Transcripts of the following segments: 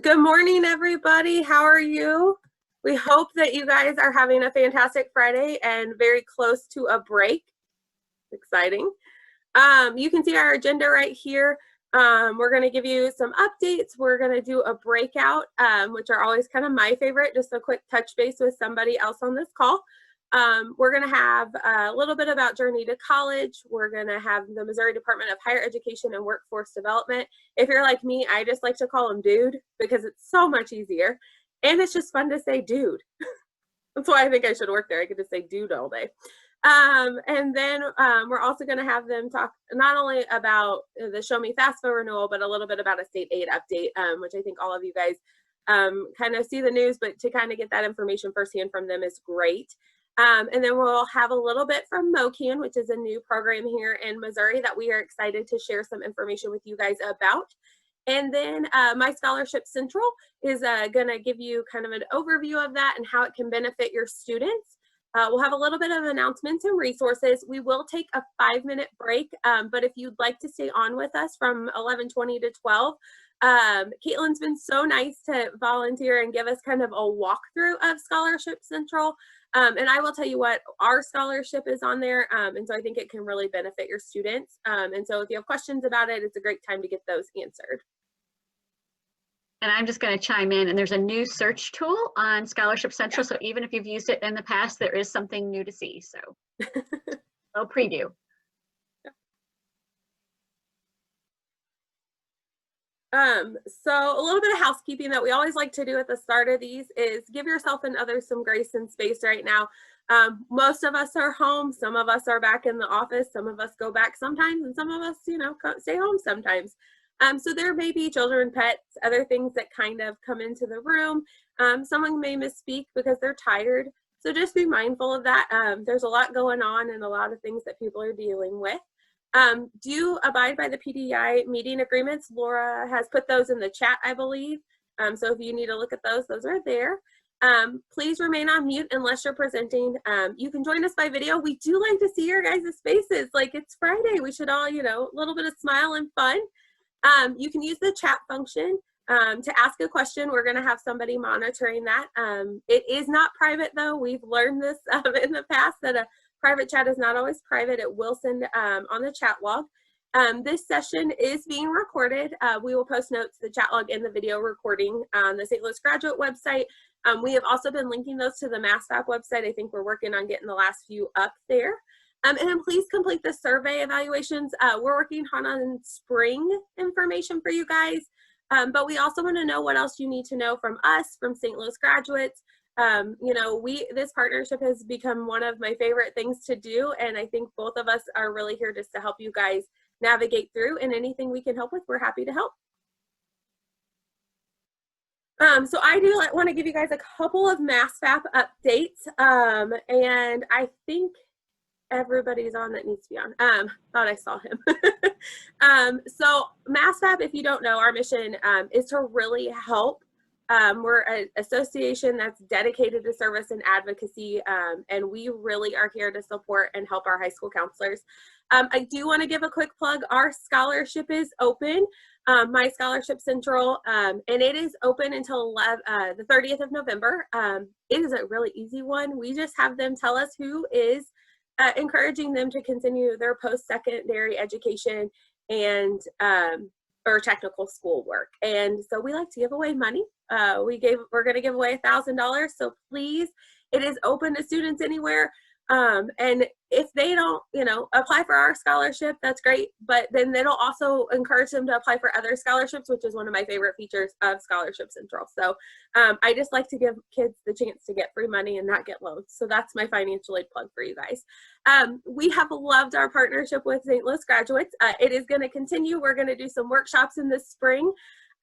Good morning, everybody. How are you? We hope that you guys are having a fantastic Friday and very close to a break. Exciting. You can see our agenda right here. We're going to give you some updates. We're going to do a breakout, which are always kind of my favorite, just a quick touch base with somebody else on this call. We're going to have a little bit about Journey to College. We're going to have the Missouri Department of Higher Education and Workforce Development. If you're like me, I just like to call them dude because it's so much easier. And it's just fun to say dude. That's why I think I should work there. I could just say dude all day. And then we're also going to have them talk not only about the Show Me FAFSA renewal, but a little bit about a state aid update, which I think all of you guys kind of see the news, but to kind of get that information firsthand from them is great. And then we'll have a little bit from MOCAN, which is a new program here in Missouri that we are excited to share some information with you guys about. And then My Scholarship Central is going to give you kind of an overview of that and how it can benefit your students. We'll have a little bit of announcements and resources. We will take a 5-minute break, but if you'd like to stay on with us from 11:20 to 12, Caitlin's been so nice to volunteer and give us kind of a walkthrough of Scholarship Central. And I will tell you what, our scholarship is on there, and so I think it can really benefit your students. And so if you have questions about it, it's a great time to get those answered. And I'm just going to chime in, and there's a new search tool on Scholarship Central, so even if you've used it in the past, there is something new to see, so a preview. So a little bit of housekeeping that we always like to do at the start of these is give yourself and others some grace and space right now. Most of us are home, some of us are back in the office, some of us go back sometimes, and some of us, you know, stay home sometimes. So there may be children, pets, other things that kind of come into the room. Someone may misspeak because they're tired. So just be mindful of that. There's a lot going on and a lot of things that people are dealing with. Do abide by the PDI meeting agreements. Laura has put those in the chat, I believe. So if you need to look at those, those are there. Please remain on mute unless you're presenting. You can join us by video. We do like to see your guys' faces. Like, it's Friday. We should all, you know, a little bit of smile and fun. You can use the chat function to ask a question. We're going to have somebody monitoring that. It is not private, though. We've learned this in the past that a private chat is not always private. It will send on the chat log. This session is being recorded. We will post notes, the chat log, and the video recording on the St. Louis Graduate website. We have also been linking those to the MASFAP website. I think we're working on getting the last few up there. And then please complete the survey evaluations. We're working on spring information for you guys, but we also want to know what else you need to know from us, from St. Louis graduates. You know, this partnership has become one of my favorite things to do, and I think both of us are really here just to help you guys navigate through, and anything we can help with, we're happy to help. So I do want to give you guys a couple of MASFAP updates, and I think everybody's on that needs to be on. Thought I saw him. So MASFAP, if you don't know, our mission is to really help. We're an association that's dedicated to service and advocacy, and we really are here to support and help our high school counselors. I do want to give a quick plug. Our scholarship is open, My Scholarship Central, and it is open until the 30th of November. It is a really easy one. We just have them tell us who is encouraging them to continue their post-secondary education and or technical school work. And so we like to give away money. We're going to give away $1,000. So please, it is open to students anywhere. And if they don't, you know, apply for our scholarship, that's great. But then it'll also encourage them to apply for other scholarships, which is one of my favorite features of Scholarship Central. So I just like to give kids the chance to get free money and not get loans. So that's my financial aid plug for you guys. We have loved our partnership with St. Louis graduates. It is going to continue. We're going to do some workshops in the spring.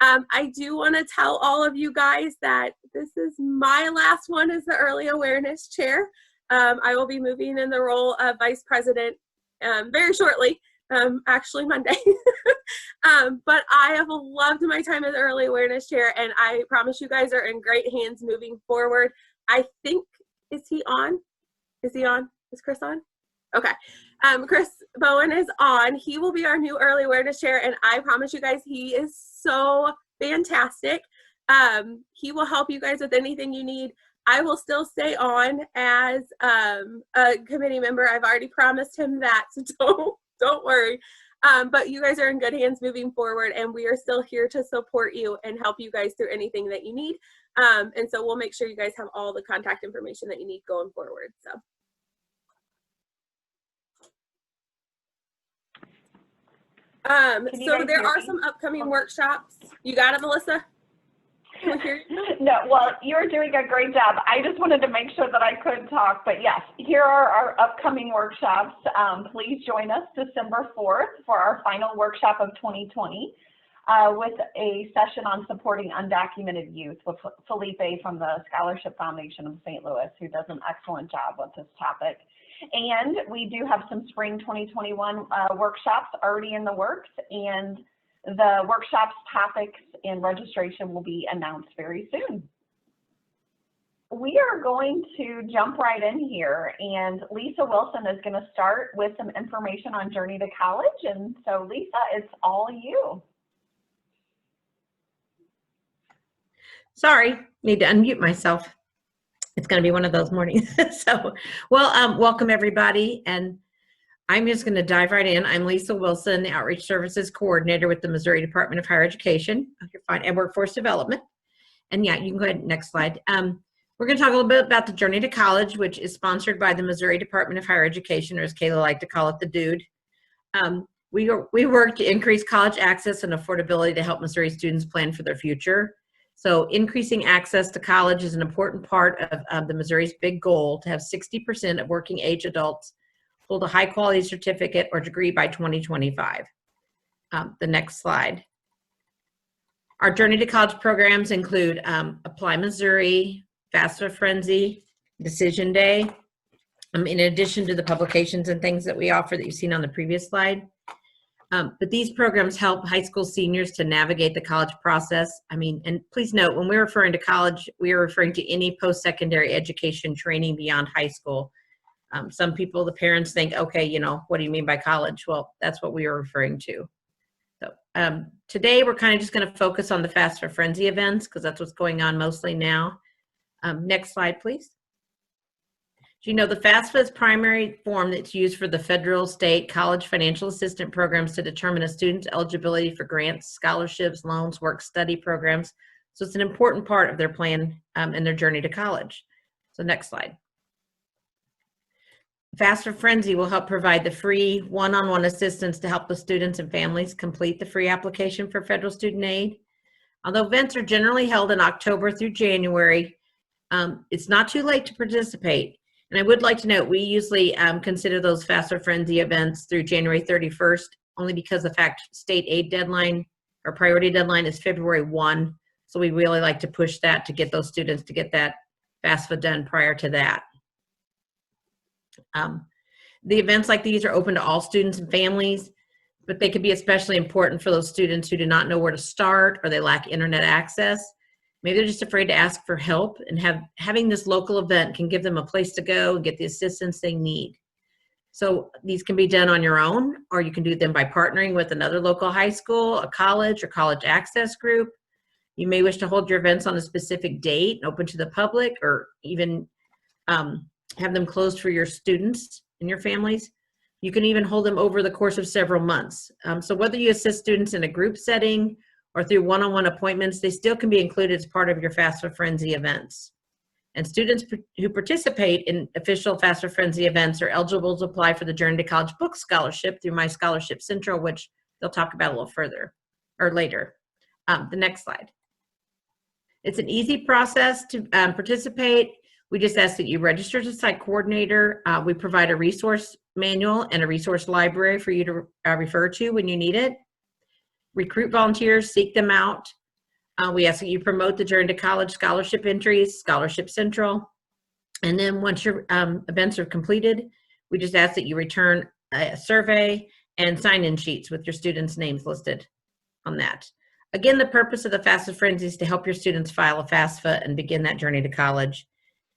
I do want to tell all of you guys that this is my last one as the Early Awareness Chair. I will be moving in the role of Vice President very shortly, actually Monday. But I have loved my time as Early Awareness Chair, and I promise you guys are in great hands moving forward. I think, is he on? Is he on? Is Chris on? Okay. Chris Bowen is on. He will be our new Early Awareness Chair, and I promise you guys he is so fantastic. He will help you guys with anything you need. I will still stay on as a committee member. I've already promised him that, so don't worry. But you guys are in good hands moving forward, and we are still here to support you and help you guys through anything that you need. And so we'll make sure you guys have all the contact information that you need going forward. So there are some upcoming workshops. You got it, Melissa? Can we hear you? No, well, you're doing a great job. I just wanted to make sure that I could talk, but yes, here are our upcoming workshops. Please join us December 4th for our final workshop of 2020 with a session on supporting undocumented youth with Felipe from the Scholarship Foundation of St. Louis, who does an excellent job with this topic. And we do have some spring 2021 workshops already in the works, and the workshops, topics, and registration will be announced very soon. We are going to jump right in here, and Lisa Wilson is going to start with some information on Journey to College. And so, Lisa, it's all you. Sorry, need to unmute myself. It's going to be one of those mornings. So, well, welcome everybody. And I'm just going to dive right in. I'm Lisa Wilson, the Outreach Services Coordinator with the Missouri Department of Higher Education and Workforce Development. And yeah, you can go ahead, next slide. We're going to talk a little bit about the Journey to College, which is sponsored by the Missouri Department of Higher Education, or as Kayla liked to call it, the DUDE. We work to increase college access and affordability to help Missouri students plan for their future. So increasing access to college is an important part of the Missouri's big goal to have 60% of working age adults hold a high quality certificate or degree by 2025. The next slide. Our Journey to College programs include Apply Missouri, FAFSA Frenzy, Decision Day, in addition to the publications and things that we offer that you've seen on the previous slide. But these programs help high school seniors to navigate the college process. And please note, when we're referring to college, we are referring to any post-secondary education training beyond high school. Some people, the parents think, okay, what do you mean by college? Well, that's what we are referring to. So today we're kind of just going to focus on the FAFSA Frenzy events because that's what's going on mostly now. Next slide, please. Do you know the FAFSA is primary form that's used for the federal, state, college financial assistance programs to determine a student's eligibility for grants, scholarships, loans, work-study programs. So it's an important part of their plan and their journey to college. So next slide. FAFSA Frenzy will help provide the free one-on-one assistance to help the students and families complete the free application for federal student aid. Although events are generally held in October through January, it's not too late to participate. And I would like to note, we usually consider those FAFSA Frenzy events through January 31st, only because the state aid deadline or priority deadline is February 1. So we really like to push that to get those students to get that FAFSA done prior to that. The events like these are open to all students and families, but they can be especially important for those students who do not know where to start or they lack internet access. Maybe they're just afraid to ask for help, and having this local event can give them a place to go and get the assistance they need. So these can be done on your own, or you can do them by partnering with another local high school, a college, or college access group. You may wish to hold your events on a specific date, open to the public, or even have them closed for your students and your families. You can even hold them over the course of several months. So whether you assist students in a group setting or through one-on-one appointments, they still can be included as part of your FAFSA Frenzy events. And students who participate in official FAFSA Frenzy events are eligible to apply for the Journey to College Book Scholarship through My Scholarship Central, which they'll talk about a little further or later. The next slide. It's an easy process to participate. We just ask that you register as a site coordinator. We provide a resource manual and a resource library for you to refer to when you need it. Recruit volunteers, seek them out. We ask that you promote the Journey to College scholarship entries, Scholarship Central. And then once your events are completed, we just ask that you return a survey and sign-in sheets with your students' names listed on that. Again, the purpose of the FAFSA Frenzy is to help your students file a FAFSA and begin that journey to college.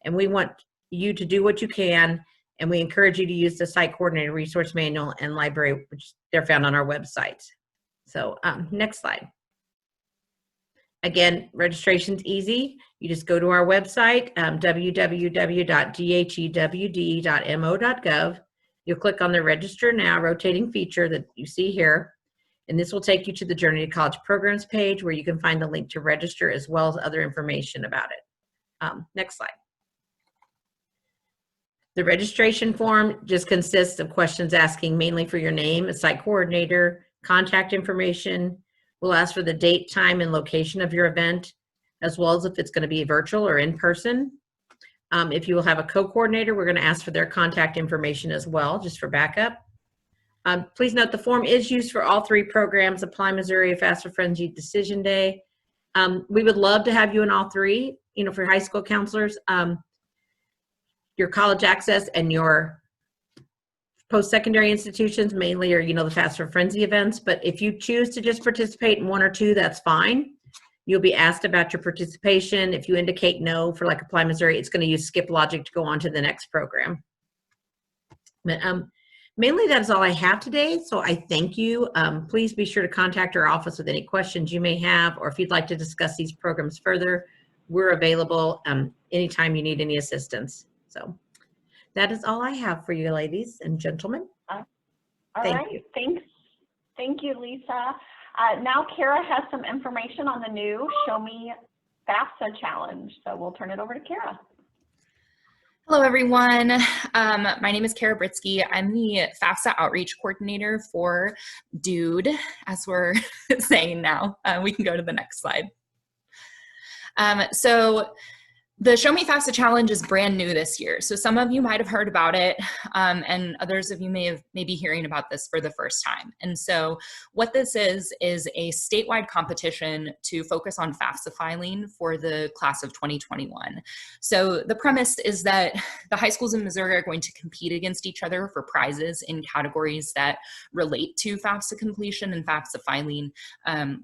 And we want you to do what you can, and we encourage you to use the site coordinator resource manual and library, which they're found on our website. So next slide. Again, registration's easy. You just go to our website, www.ghewd.mo.gov. You'll click on the Register Now rotating feature that you see here, and this will take you to the Journey to College Programs page where you can find the link to register as well as other information about it. Next slide. The registration form just consists of questions asking mainly for your name, a site coordinator, contact information. We'll ask for the date, time, and location of your event, as well as if it's going to be virtual or in person. If you will have a co-coordinator, we're going to ask for their contact information as well, just for backup. Please note the form is used for all 3 programs, Apply Missouri, FAFSA Frenzy, Decision Day. We would love to have you in all 3, you know, for high school counselors. Your college access and your post-secondary institutions mainly are, you know, the FAFSA Frenzy events, but if you choose to just participate in 1 or 2, that's fine. You'll be asked about your participation. If you indicate no for like Apply Missouri, it's going to use skip logic to go on to the next program. But mainly that's all I have today, so I thank you. Please be sure to contact our office with any questions you may have, or if you'd like to discuss these programs further, we're available anytime you need any assistance. So that is all I have for you, ladies and gentlemen. All right, thanks. Thank you, Lisa. Now Kara has some information on the new Show Me FAFSA challenge, so we'll turn it over to Kara. Hello, everyone. My name is Kara Britsky. I'm the FAFSA Outreach Coordinator for DUDE, as we're saying now. We can go to the next slide. So the Show Me FAFSA Challenge is brand new this year. So some of you might have heard about it, and others of you may be hearing about this for the first time. And so what this is a statewide competition to focus on FAFSA filing for the class of 2021. So the premise is that the high schools in Missouri are going to compete against each other for prizes in categories that relate to FAFSA completion and FAFSA filing,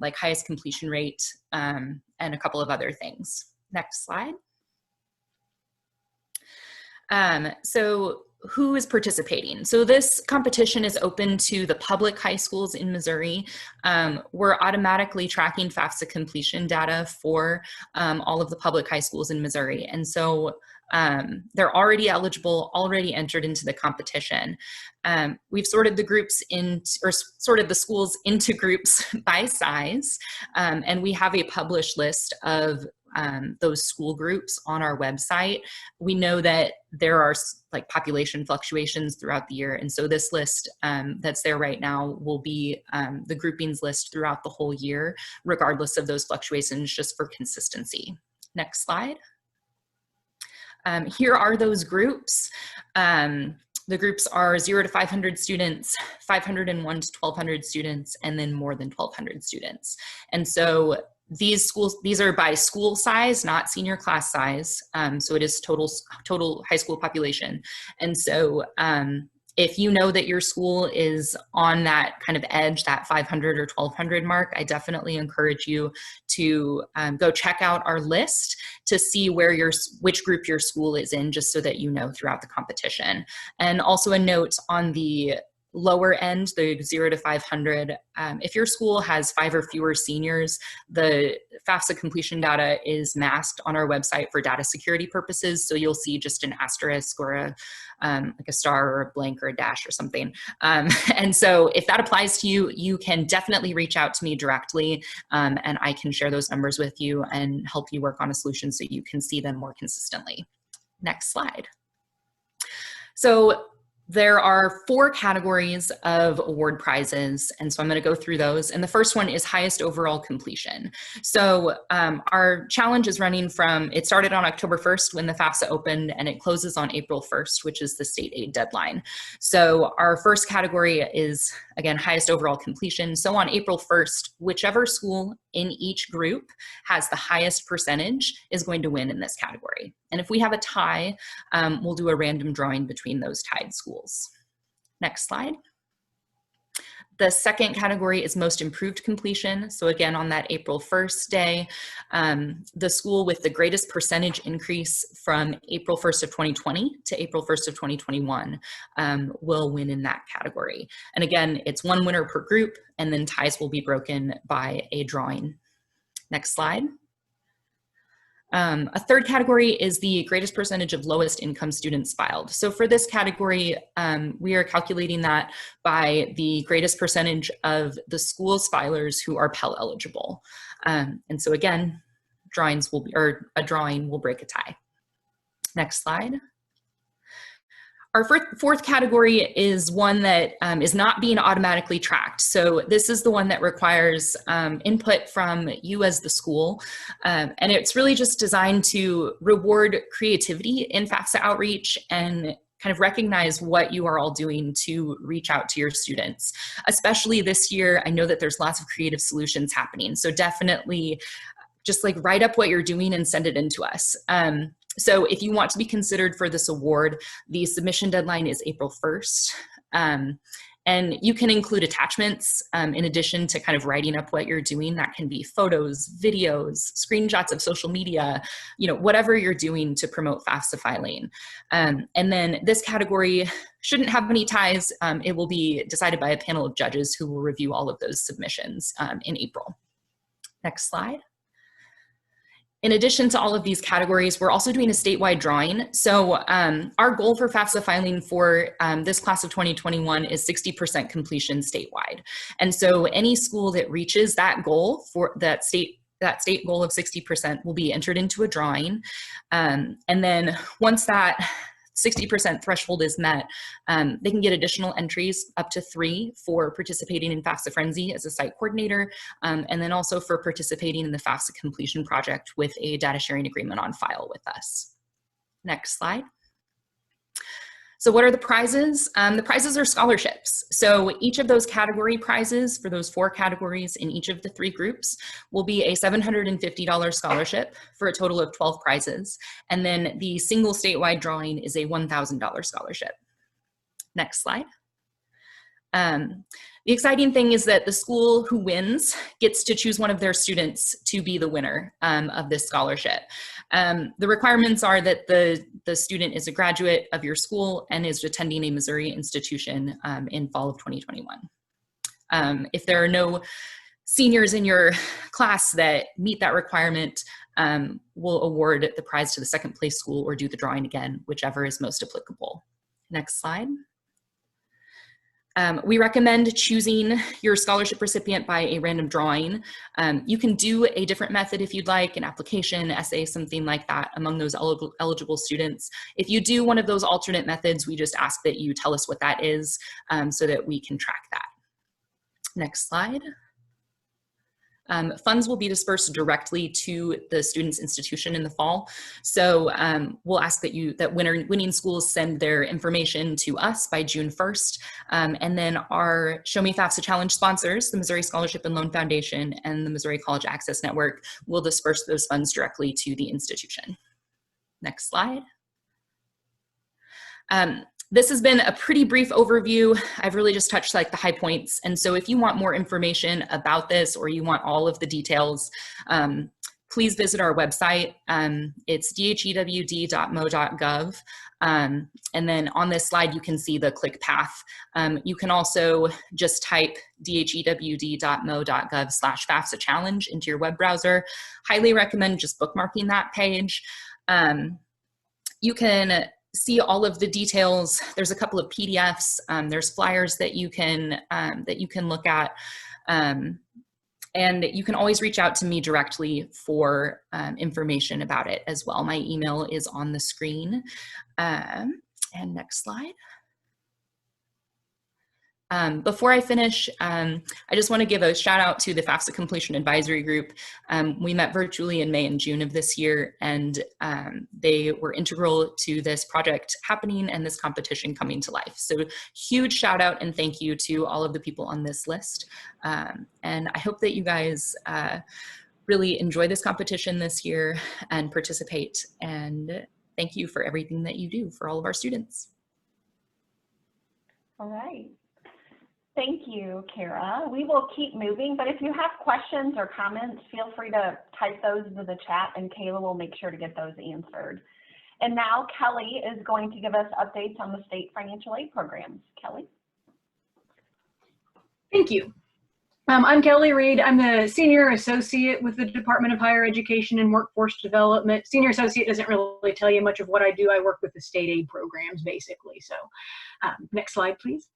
like highest completion rate and a couple of other things. Next slide. So who is participating? So this competition is open to the public high schools in Missouri. We're automatically tracking FAFSA completion data for all of the public high schools in Missouri. And so they're already eligible, already entered into the competition. We've sorted the groups sorted the schools into groups by size, and we have a published list of those school groups on our website. We know that there are like population fluctuations throughout the year, and so this list that's there right now will be the groupings list throughout the whole year, regardless of those fluctuations, just for consistency. Next slide. Here are those groups. The groups are 0 to 500 students, 501 to 1,200 students, and then more than 1,200 students. And so these are by school size, not senior class size. So it is total high school population. And so if you know that your school is on that kind of edge, that 500 or 1,200 mark, I definitely encourage you to go check out our list to see which group your school is in, just so that you know throughout the competition. And also a note on the lower end, the 0 to 500, if your school has 5 or fewer seniors, the FAFSA completion data is masked on our website for data security purposes. So you'll see just an asterisk or like a star or a blank or a dash or something. And so if that applies to you, you can definitely reach out to me directly, and I can share those numbers with you and help you work on a solution so you can see them more consistently. Next slide. So there are 4 categories of award prizes, and so I'm going to go through those. And the first one is highest overall completion. So our challenge is running it started on October 1st when the FAFSA opened, and it closes on April 1st, which is the state aid deadline. So our first category is, again, highest overall completion. So on April 1st, whichever school in each group has the highest percentage is going to win in this category. And if we have a tie, we'll do a random drawing between those tied schools. Next slide. The second category is most improved completion. So again, on that April 1st day, the school with the greatest percentage increase from April 1st of 2020 to April 1st of 2021 will win in that category. And again, it's 1 winner per group, and then ties will be broken by a drawing. Next slide. A third category is the greatest percentage of lowest income students filed. So for this category, we are calculating that by the greatest percentage of the school's filers who are Pell eligible. And so again, a drawing will break a tie. Next slide. Our fourth category is one that is not being automatically tracked. So this is the one that requires input from you as the school. And it's really just designed to reward creativity in FAFSA outreach and kind of recognize what you are all doing to reach out to your students. Especially this year, I know that there's lots of creative solutions happening. So definitely just like write up what you're doing and send it in to us. So if you want to be considered for this award, the submission deadline is April 1st. And you can include attachments in addition to kind of writing up what you're doing. That can be photos, videos, screenshots of social media, whatever you're doing to promote FAFSA filing. And then this category shouldn't have any ties. It will be decided by a panel of judges who will review all of those submissions in April. Next slide. In addition to all of these categories, we're also doing a statewide drawing. So our goal for FAFSA filing for this class of 2021 is 60% completion statewide. And so any school that reaches that goal for that state goal of 60% will be entered into a drawing. And then once that 60% threshold is met, they can get additional entries up to 3 for participating in FAFSA Frenzy as a site coordinator, and then also for participating in the FAFSA completion project with a data sharing agreement on file with us. Next slide. So what are the prizes? The prizes are scholarships. So each of those category prizes for those 4 categories in each of the 3 groups will be a $750 scholarship for a total of 12 prizes. And then the single statewide drawing is a $1,000 scholarship. Next slide. The exciting thing is that the school who wins gets to choose one of their students to be the winner of this scholarship. The requirements are that the student is a graduate of your school and is attending a Missouri institution in fall of 2021. If there are no seniors in your class that meet that requirement, we'll award the prize to the second place school or do the drawing again, whichever is most applicable. Next slide. We recommend choosing your scholarship recipient by a random drawing. You can do a different method if you'd like, an application, essay, something like that among those eligible students. If you do one of those alternate methods, we just ask that you tell us what that is so that we can track that. Next slide. Funds will be dispersed directly to the student's institution in the fall. So we'll ask that winning schools send their information to us by June 1st. And then our Show Me FAFSA Challenge sponsors, the Missouri Scholarship and Loan Foundation and the Missouri College Access Network, will disperse those funds directly to the institution. Next slide. This has been a pretty brief overview. I've really just touched like the high points. And so if you want more information about this or you want all of the details, please visit our website. It's dhewd.mo.gov. And then on this slide, you can see the click path. You can also just type dhewd.mo.gov/FAFSA challenge into your web browser. Highly recommend just bookmarking that page. You can see all of the details. There's a couple of PDFs. There's flyers that you can look at. And you can always reach out to me directly for information about it as well. My email is on the screen. And next slide. Before I finish, I just want to give a shout out to the FAFSA Completion Advisory Group. We met virtually in May and June of this year, and they were integral to this project happening and this competition coming to life. So huge shout out and thank you to all of the people on this list. And I hope that you guys really enjoy this competition this year and participate. And thank you for everything that you do for all of our students. All right. Thank you, Kara. We will keep moving, but if you have questions or comments, feel free to type those into the chat and Kayla will make sure to get those answered. And now Kelly is going to give us updates on the state financial aid programs. Kelly? Thank you. I'm Kelly Reed. I'm the Senior Associate with the Department of Higher Education and Workforce Development. Senior Associate doesn't really tell you much of what I do. I work with the state aid programs, basically. So next slide, please.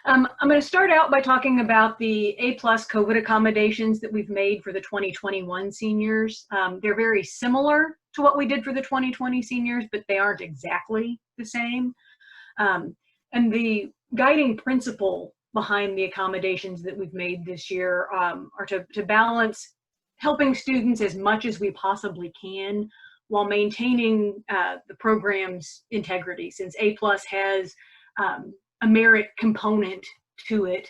I'm going to start out by talking about the A+ COVID accommodations that we've made for the 2021 seniors. They're very similar to what we did for the 2020 seniors, but they aren't exactly the same. And the guiding principle behind the accommodations that we've made this year are to balance helping students as much as we possibly can while maintaining the program's integrity. Since A+ has a merit component to it,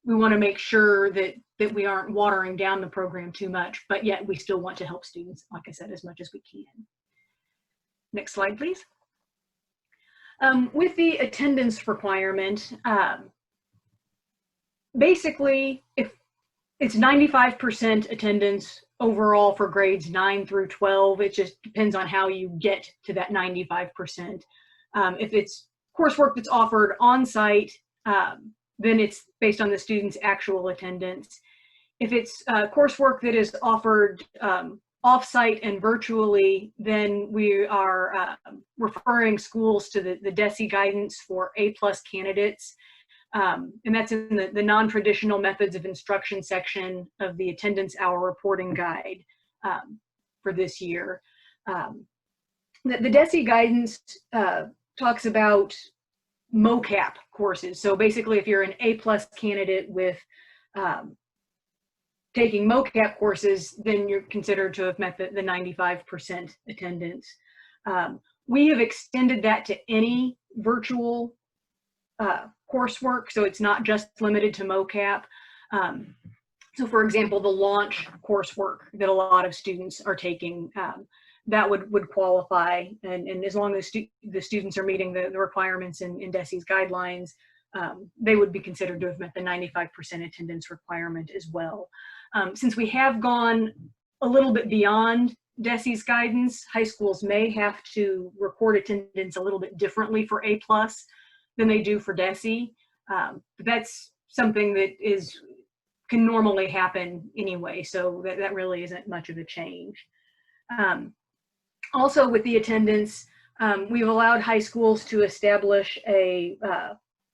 we want to make sure that we aren't watering down the program too much, but yet we still want to help students, like I said, as much as we can. Next slide, please. With the attendance requirement, basically, if it's 95% attendance overall for grades 9 through 12, it just depends on how you get to that 95%. If it's coursework that's offered on-site, then it's based on the student's actual attendance. If it's coursework that is offered off-site and virtually, then we are referring schools to the DESE guidance for A+ candidates. And that's in the non-traditional methods of instruction section of the attendance hour reporting guide for this year. The DESE guidance talks about MOCAP courses. So basically, if you're an A+ candidate with taking MOCAP courses, then you're considered to have met the 95% attendance. We have extended that to any virtual coursework, so it's not just limited to MOCAP. So for example, the launch coursework that a lot of students are taking, that would qualify, and as long as the students are meeting the requirements in DESE's guidelines, they would be considered to have met the 95% attendance requirement as well. Since we have gone a little bit beyond DESE's guidance, high schools may have to record attendance a little bit differently for A+ than they do for DESE. But that's something that can normally happen anyway, so that really isn't much of a change. Also with the attendance, we've allowed high schools to establish a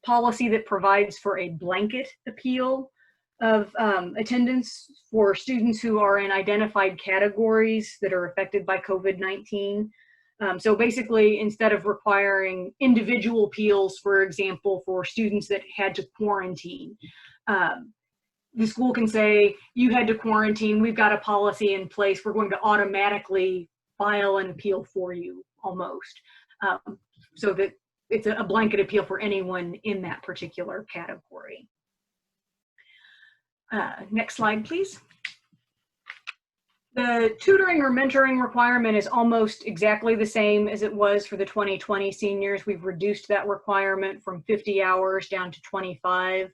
policy that provides for a blanket appeal of attendance for students who are in identified categories that are affected by COVID-19. So basically, instead of requiring individual appeals, for example, for students that had to quarantine, the school can say, you had to quarantine, we've got a policy in place, we're going to automatically file an appeal for you, almost. So that it's a blanket appeal for anyone in that particular category. Next slide, please. The tutoring or mentoring requirement is almost exactly the same as it was for the 2020 seniors. We've reduced that requirement from 50 hours down to 25,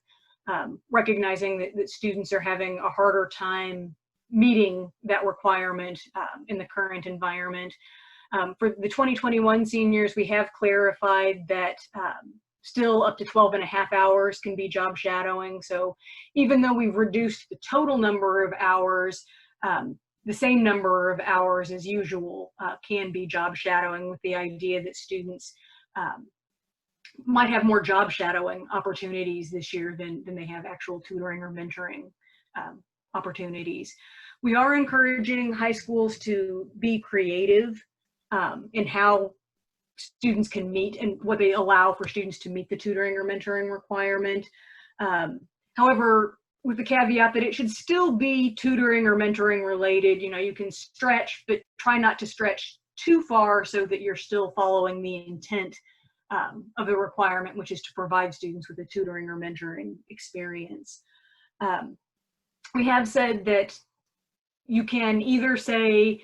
recognizing that students are having a harder time meeting that requirement in the current environment. For the 2021 seniors, we have clarified that still up to 12.5 hours can be job shadowing. So even though we've reduced the total number of hours, the same number of hours as usual can be job shadowing, with the idea that students might have more job shadowing opportunities this year than they have actual tutoring or mentoring opportunities. We are encouraging high schools to be creative in how students can meet and what they allow for students to meet the tutoring or mentoring requirement. However, with the caveat that it should still be tutoring or mentoring related. You know, you can stretch, but try not to stretch too far so that you're still following the intent of the requirement, which is to provide students with a tutoring or mentoring experience. We have said that you can either say,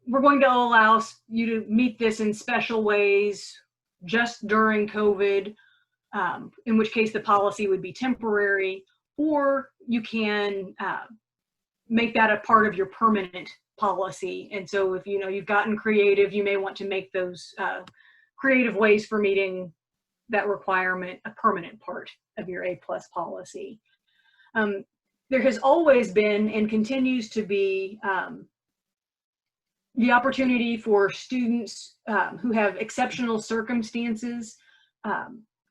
we're going to allow you to meet this in special ways just during COVID, in which case the policy would be temporary, or you can make that a part of your permanent policy. And so if you've gotten creative, you may want to make those creative ways for meeting that requirement a permanent part of your A+ policy. There has always been and continues to be the opportunity for students who have exceptional circumstances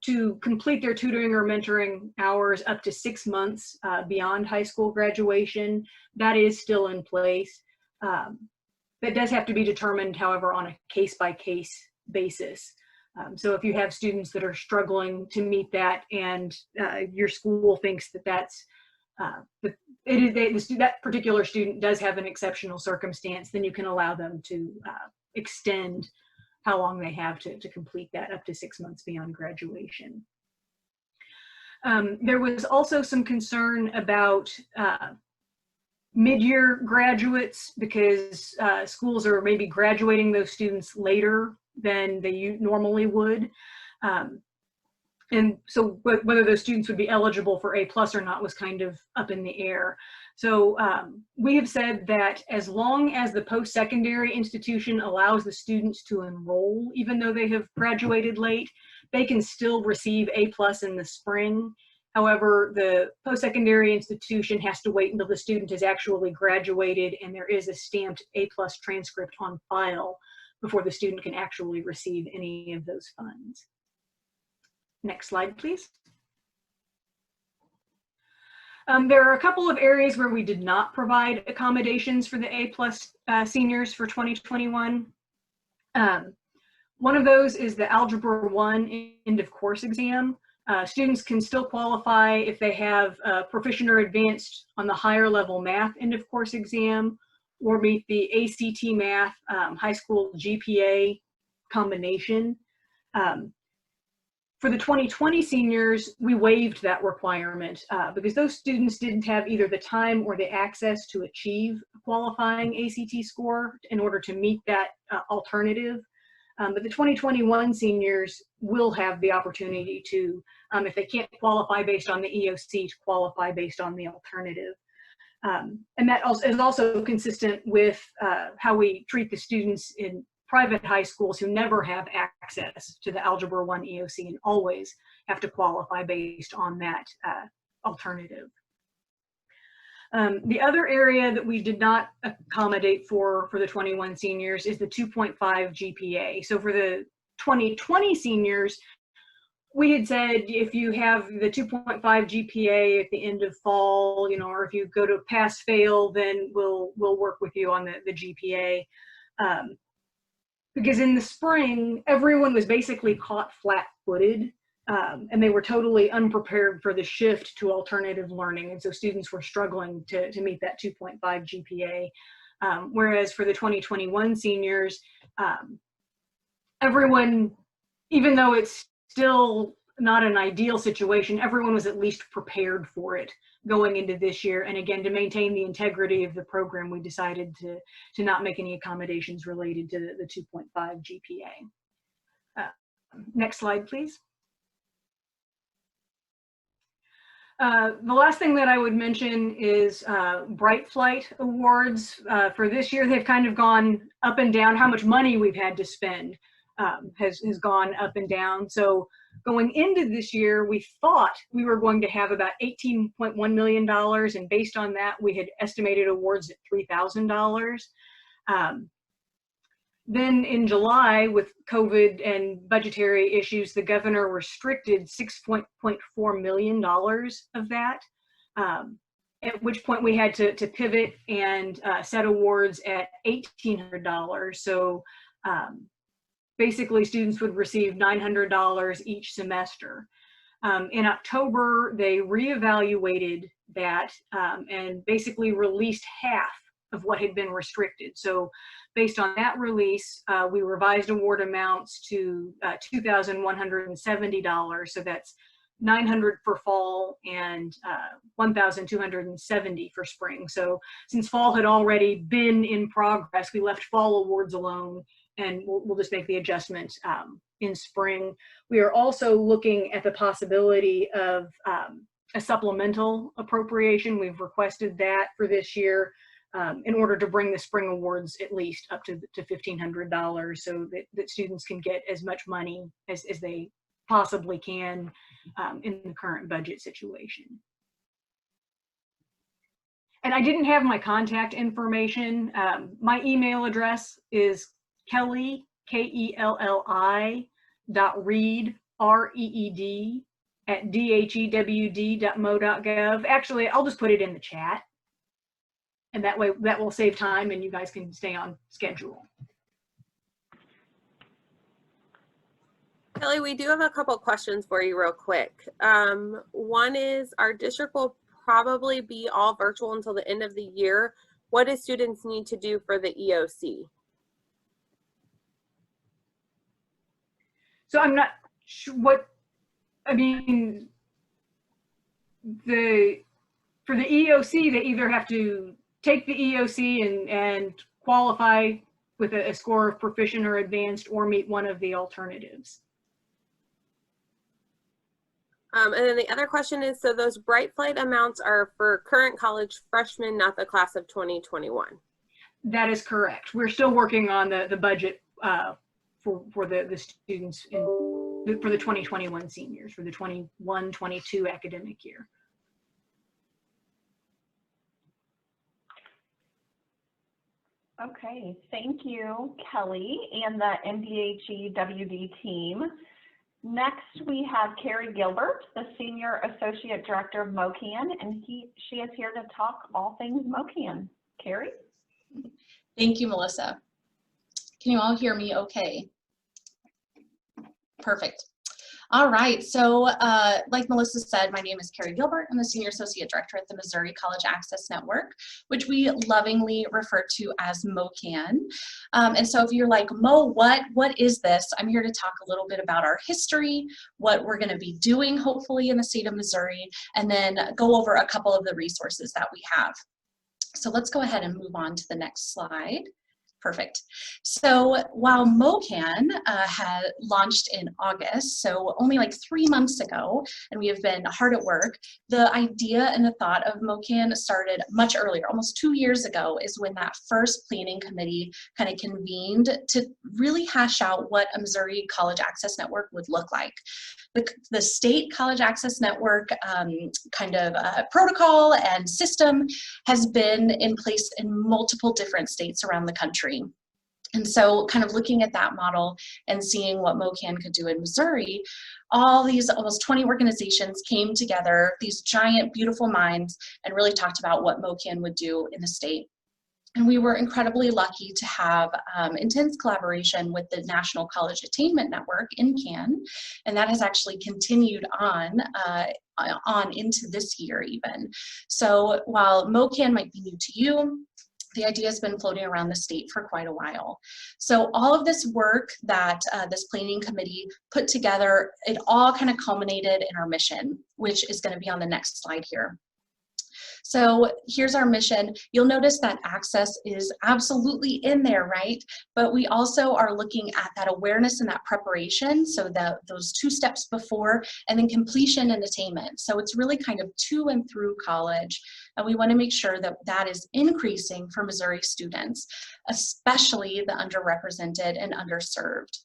to complete their tutoring or mentoring hours up to 6 months beyond high school graduation. That is still in place. That does have to be determined, however, on a case-by-case basis. So if you have students that are struggling to meet that and your school thinks that that's that particular student does have an exceptional circumstance, then you can allow them to extend how long they have to complete that up to 6 months beyond graduation. There was also some concern about mid-year graduates because schools are maybe graduating those students later than they normally would. And so whether those students would be eligible for A+ or not was kind of up in the air. So we have said that as long as the post-secondary institution allows the students to enroll, even though they have graduated late, they can still receive A+ in the spring. However, the post-secondary institution has to wait until the student has actually graduated and there is a stamped A+ transcript on file before the student can actually receive any of those funds. Next slide, please. There are a couple of areas where we did not provide accommodations for the A+ seniors for 2021. One of those is the Algebra 1 end of course exam. Students can still qualify if they have proficient or advanced on the higher level math end of course exam or meet the ACT math high school GPA combination. For the 2020 seniors, we waived that requirement because those students didn't have either the time or the access to achieve a qualifying ACT score in order to meet that alternative. But the 2021 seniors will have the opportunity to, if they can't qualify based on the EOC, to qualify based on the alternative. And that is also consistent with how we treat the students in private high schools who never have access to the Algebra 1 EOC and always have to qualify based on that alternative. The other area that we did not accommodate for the 21 seniors is the 2.5 GPA. So for the 2020 seniors, we had said if you have the 2.5 GPA at the end of fall, or if you go to pass fail, then we'll work with you on the GPA. Because in the spring, everyone was basically caught flat-footed and they were totally unprepared for the shift to alternative learning. And so students were struggling to meet that 2.5 GPA. Whereas for the 2021 seniors, everyone, even though it's still not an ideal situation, everyone was at least prepared for it going into this year. And again, to maintain the integrity of the program, we decided to not make any accommodations related to the 2.5 GPA. Next slide, please. The last thing that I would mention is Bright Flight Awards. For this year, they've kind of gone up and down. How much money we've had to spend has gone up and down. So going into this year, we thought we were going to have about $18.1 million, and based on that, we had estimated awards at $3,000. Then in July, with COVID and budgetary issues, the governor restricted $6.4 million of that, at which point we had to pivot and set awards at $1,800. So basically, students would receive $900 each semester. In October, they reevaluated that and basically released half of what had been restricted. So based on that release, we revised award amounts to $2,170. So that's $900 for fall and $1,270 for spring. So since fall had already been in progress, we left fall awards alone, and we'll just make the adjustment in spring. We are also looking at the possibility of a supplemental appropriation. We've requested that for this year in order to bring the spring awards at least up to $1,500 so that students can get as much money as they possibly can in the current budget situation. And I didn't have my contact information. My email address is Kelly, Kelli, .reed, REED, at dhewd.mo.gov. Actually, I'll just put it in the chat. And that way, that will save time and you guys can stay on schedule. Kelly, we do have a couple questions for you real quick. One is, our district will probably be all virtual until the end of the year. What do students need to do for the EOC? So I'm not sure what, I mean, for the EOC, they either have to take the EOC and qualify with a score of proficient or advanced, or meet one of the alternatives. And then the other question is, so those Bright Flight amounts are for current college freshmen, not the class of 2021. That is correct. We're still working on the budget for the students for the 2021 seniors, for the 21-22 academic year. Okay, thank you, Kelly and the MDHEWD team. Next, we have Carrie Gilbert, the Senior Associate Director of MOCAN, and she is here to talk all things MOCAN. Carrie? Thank you, Melissa. Can you all hear me okay? Perfect. All right, so like Melissa said, my name is Carrie Gilbert. I'm the Senior Associate Director at the Missouri College Access Network, which we lovingly refer to as MOCAN. And so if you're like, Mo, what is this? I'm here to talk a little bit about our history, what we're gonna be doing hopefully in the state of Missouri, and then go over a couple of the resources that we have. So let's go ahead and move on to the next slide. Perfect. So while MOCAN had launched in August, so only like 3 months ago, and we have been hard at work, the idea and the thought of MOCAN started much earlier. Almost 2 years ago is when that first planning committee kind of convened to really hash out what a Missouri College Access Network would look like. The state college access network protocol and system has been in place in multiple different states around the country. And so kind of looking at that model and seeing what MOCAN could do in Missouri, all these almost 20 organizations came together, these giant, beautiful minds, and really talked about what MOCAN would do in the state. And we were incredibly lucky to have intense collaboration with the National College Attainment Network, NCAN, and that has actually continued on into this year even. So while MOCAN might be new to you, the idea has been floating around the state for quite a while. So all of this work that this planning committee put together, it all kind of culminated in our mission, which is going to be on the next slide here. So here's our mission. You'll notice that access is absolutely in there, right? But we also are looking at that awareness and that preparation, so that those 2 steps before, and then completion and attainment. So it's really kind of to and through college, and we want to make sure that that is increasing for Missouri students, especially the underrepresented and underserved.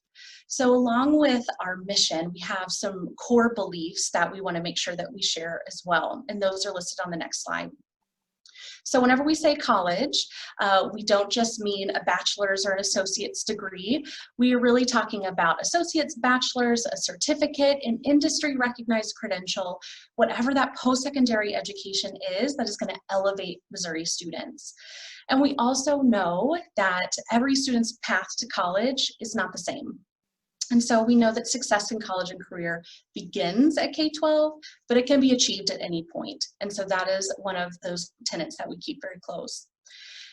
So along with our mission, we have some core beliefs that we want to make sure that we share as well, and those are listed on the next slide. So whenever we say college, we don't just mean a bachelor's or an associate's degree. We are really talking about associate's, bachelor's, a certificate, an industry recognized credential, whatever that post-secondary education is that is going to elevate Missouri students. And we also know that every student's path to college is not the same. And so we know that success in college and career begins at K-12, but it can be achieved at any point. And so that is one of those tenets that we keep very close.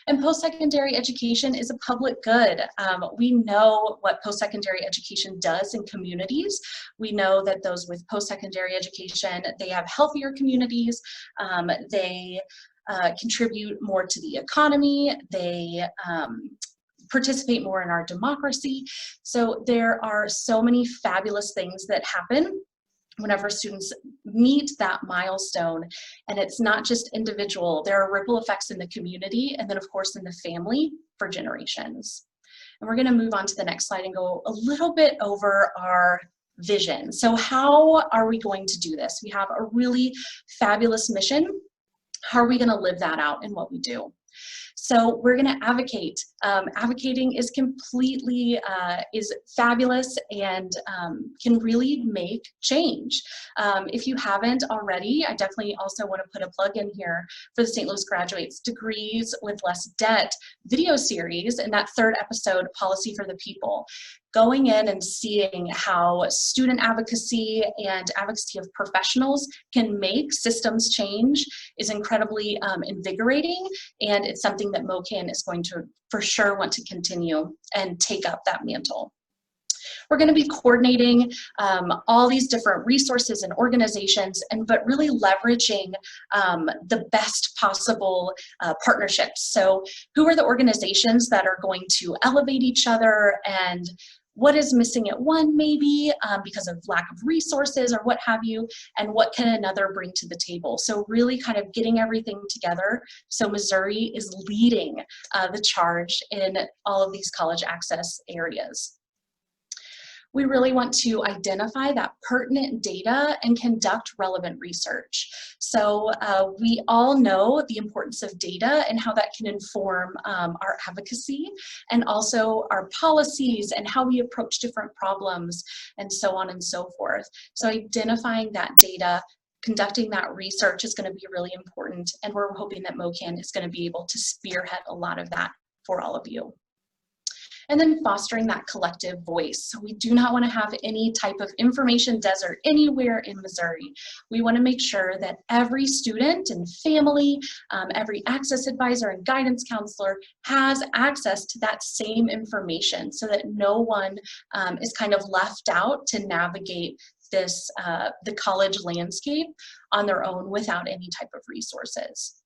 And post-secondary education is a public good. We know what post-secondary education does in communities. We know that those with post-secondary education, they have healthier communities. They contribute more to the economy. They participate more in our democracy. So there are so many fabulous things that happen whenever students meet that milestone. And it's not just individual, there are ripple effects in the community, and then of course in the family for generations. And we're gonna move on to the next slide and go a little bit over our vision. So how are we going to do this? We have a really fabulous mission. How are we going to live that out in what we do? So we're going to advocate. Advocating is completely, is fabulous and can really make change. If you haven't already, I definitely also want to put a plug in here for the St. Louis Graduates Degrees with Less Debt video series, and that 3rd episode, Policy for the People. Going in and seeing how student advocacy and advocacy of professionals can make systems change is incredibly invigorating, and it's something that MOCAN is going to for sure want to continue and take up that mantle. We're going to be coordinating all these different resources and organizations, but really leveraging the best possible partnerships. So who are the organizations that are going to elevate each other, and what is missing at one maybe because of lack of resources or what have you, and what can another bring to the table. So really kind of getting everything together so Missouri is leading the charge in all of these college access areas. We really want to identify that pertinent data and conduct relevant research. So we all know the importance of data and how that can inform our advocacy and also our policies and how we approach different problems and so on and so forth. So identifying that data, conducting that research is going to be really important, and we're hoping that MOCAN is going to be able to spearhead a lot of that for all of you. And then fostering that collective voice. So we do not want to have any type of information desert anywhere in Missouri. We want to make sure that every student and family, every access advisor and guidance counselor has access to that same information so that no one is kind of left out to navigate this, the college landscape on their own without any type of resources.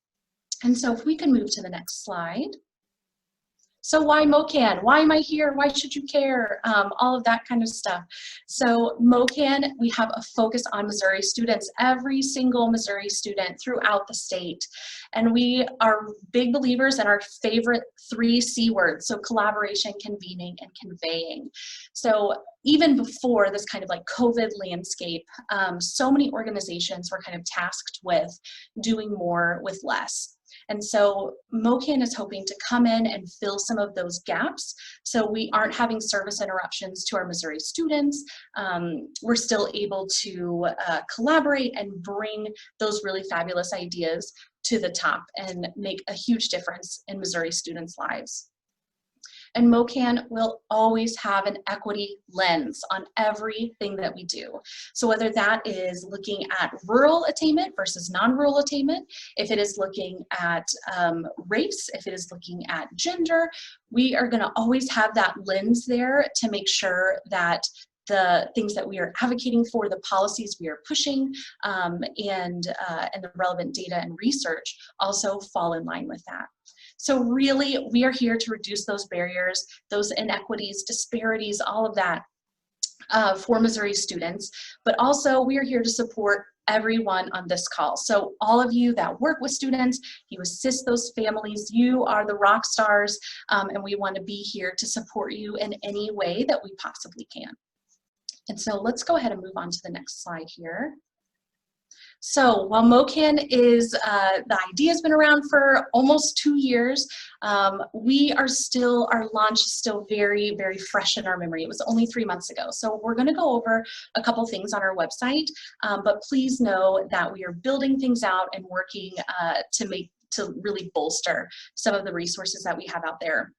And so if we can move to the next slide. So why MOCAN? Why am I here? Why should you care? All of that kind of stuff. So MOCAN, we have a focus on Missouri students, every single Missouri student throughout the state. And we are big believers in our favorite 3 C words, so collaboration, convening, and conveying. So even before this kind of like COVID landscape, so many organizations were kind of tasked with doing more with less. And so MOCAN is hoping to come in and fill some of those gaps so we aren't having service interruptions to our Missouri students. We're still able to collaborate and bring those really fabulous ideas to the top and make a huge difference in Missouri students' lives. And MOCAN will always have an equity lens on everything that we do. So whether that is looking at rural attainment versus non-rural attainment, if it is looking at race, if it is looking at gender, we are going to always have that lens there to make sure that the things that we are advocating for, the policies we are pushing, and the relevant data and research also fall in line with that. So really, we are here to reduce those barriers, those inequities, disparities, all of that for Missouri students, but also we are here to support everyone on this call. So all of you that work with students, you assist those families, you are the rock stars, and we want to be here to support you in any way that we possibly can. And so let's go ahead and move on to the next slide here. So while MOCAN is, the idea has been around for almost 2 years, we are still, our launch is still very, very fresh in our memory. It was only 3 months ago. So we're going to go over a couple things on our website, but please know that we are building things out and working to really bolster some of the resources that we have out there.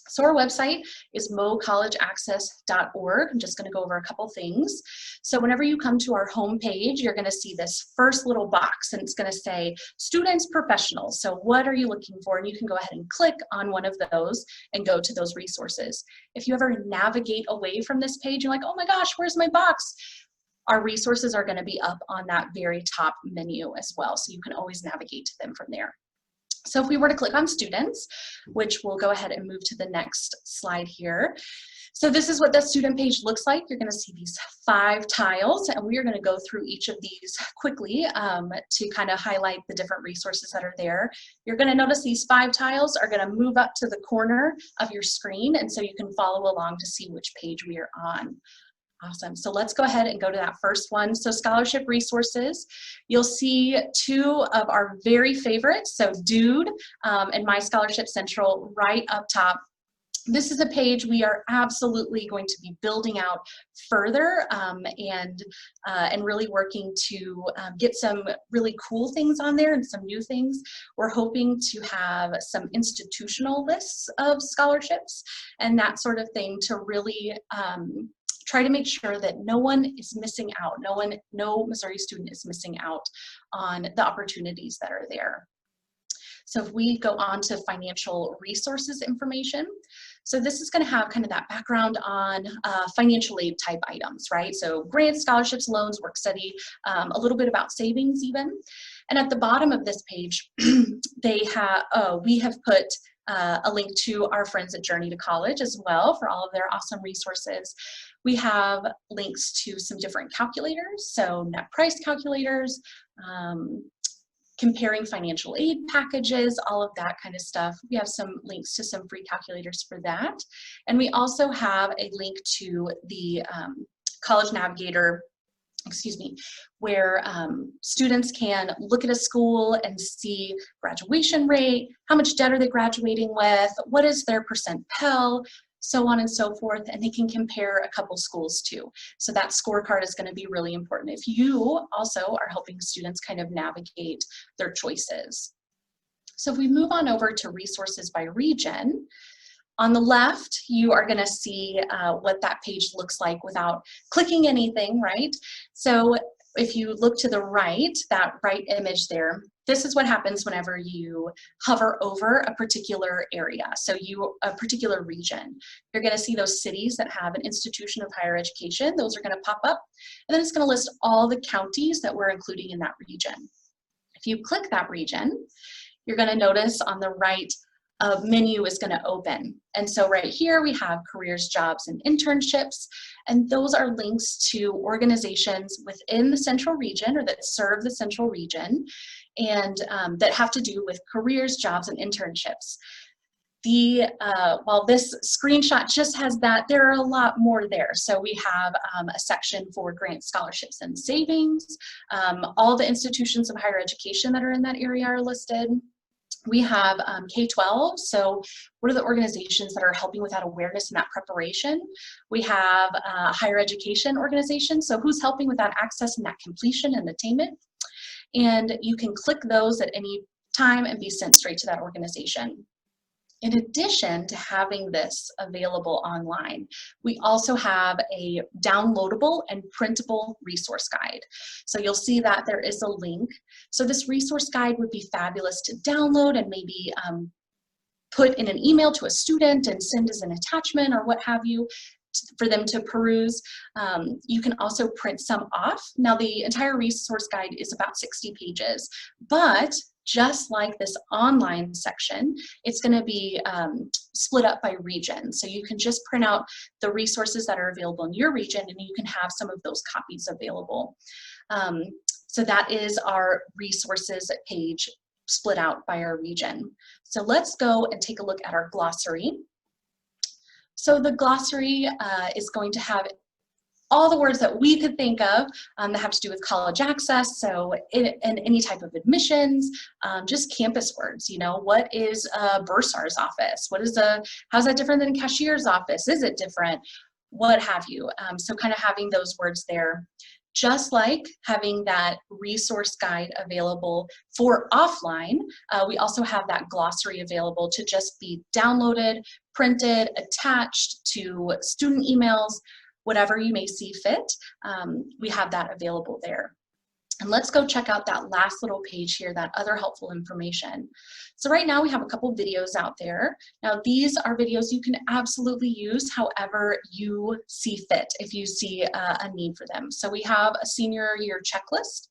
So our website is mocollegeaccess.org. I'm just going to go over a couple things. So whenever you come to our homepage, you're going to see this first little box, and it's going to say students, professionals. So what are you looking for? And you can go ahead and click on one of those and go to those resources. If you ever navigate away from this page, you're like, oh my gosh, where's my box? Our resources are going to be up on that very top menu as well. So you can always navigate to them from there. So if we were to click on students, which we'll go ahead and move to the next slide here. So this is what the student page looks like. You're going to see these 5 tiles, and we are going to go through each of these quickly to kind of highlight the different resources that are there. You're going to notice these 5 tiles are going to move up to the corner of your screen, and so you can follow along to see which page we are on. Awesome. So let's go ahead and go to that first one. So scholarship resources, you'll see two of our very favorites. So Dude and My Scholarship Central right up top. This is a page we are absolutely going to be building out further and really working to get some really cool things on there and some new things. We're hoping to have some institutional lists of scholarships and that sort of thing to really try to make sure that no one is missing out. No Missouri student is missing out on the opportunities that are there. So if we go on to financial resources information, so this is going to have kind of that background on financial aid type items, right? So grants, scholarships, loans, work study, a little bit about savings even. And at the bottom of this page, we have put a link to our friends at Journey to College as well for all of their awesome resources. We have links to some different calculators, so net price calculators, comparing financial aid packages, all of that kind of stuff. We have some links to some free calculators for that. And we also have a link to the College Navigator, where students can look at a school and see graduation rate, how much debt are they graduating with, what is their percent Pell, so on and so forth, and they can compare a couple schools too. So that scorecard is going to be really important if you also are helping students kind of navigate their choices. So if we move on over to resources by region, on the left, you are going to see what that page looks like without clicking anything, right? So if you look to the right, that right image there, this is what happens whenever you hover over a particular area, so a particular region. You're going to see those cities that have an institution of higher education. Those are going to pop up, and then it's going to list all the counties that we're including in that region. If you click that region, you're going to notice on the right, a menu is going to open. And so right here we have careers, jobs, and internships. And those are links to organizations within the central region or that serve the central region and that have to do with careers, jobs, and internships. While this screenshot just has that, there are a lot more there. So we have a section for grants, scholarships, and savings. All the institutions of higher education that are in that area are listed. We have K-12, so what are the organizations that are helping with that awareness and that preparation? We have higher education organizations, so who's helping with that access and that completion and attainment? And you can click those at any time and be sent straight to that organization. In addition to having this available online, we also have a downloadable and printable resource guide. So you'll see that there is a link. So this resource guide would be fabulous to download and maybe put in an email to a student and send as an attachment or what have you for them to peruse. You can also print some off. Now the entire resource guide is about 60 pages, but just like this online section, it's going to be split up by region. So you can just print out the resources that are available in your region and you can have some of those copies available. So that is our resources page split out by our region. So let's go and take a look at our glossary. So the glossary is going to have all the words that we could think of that have to do with college access, so and any type of admissions, just campus words, you know, what is a bursar's office? How's that different than a cashier's office? Is it different? What have you? So kind of having those words there. Just like having that resource guide available for offline, we also have that glossary available to just be downloaded, printed, attached to student emails, whatever you may see fit, we have that available there. And let's go check out that last little page here, that other helpful information. So right now we have a couple videos out there. Now these are videos you can absolutely use however you see fit, if you see a need for them. So we have a senior year checklist.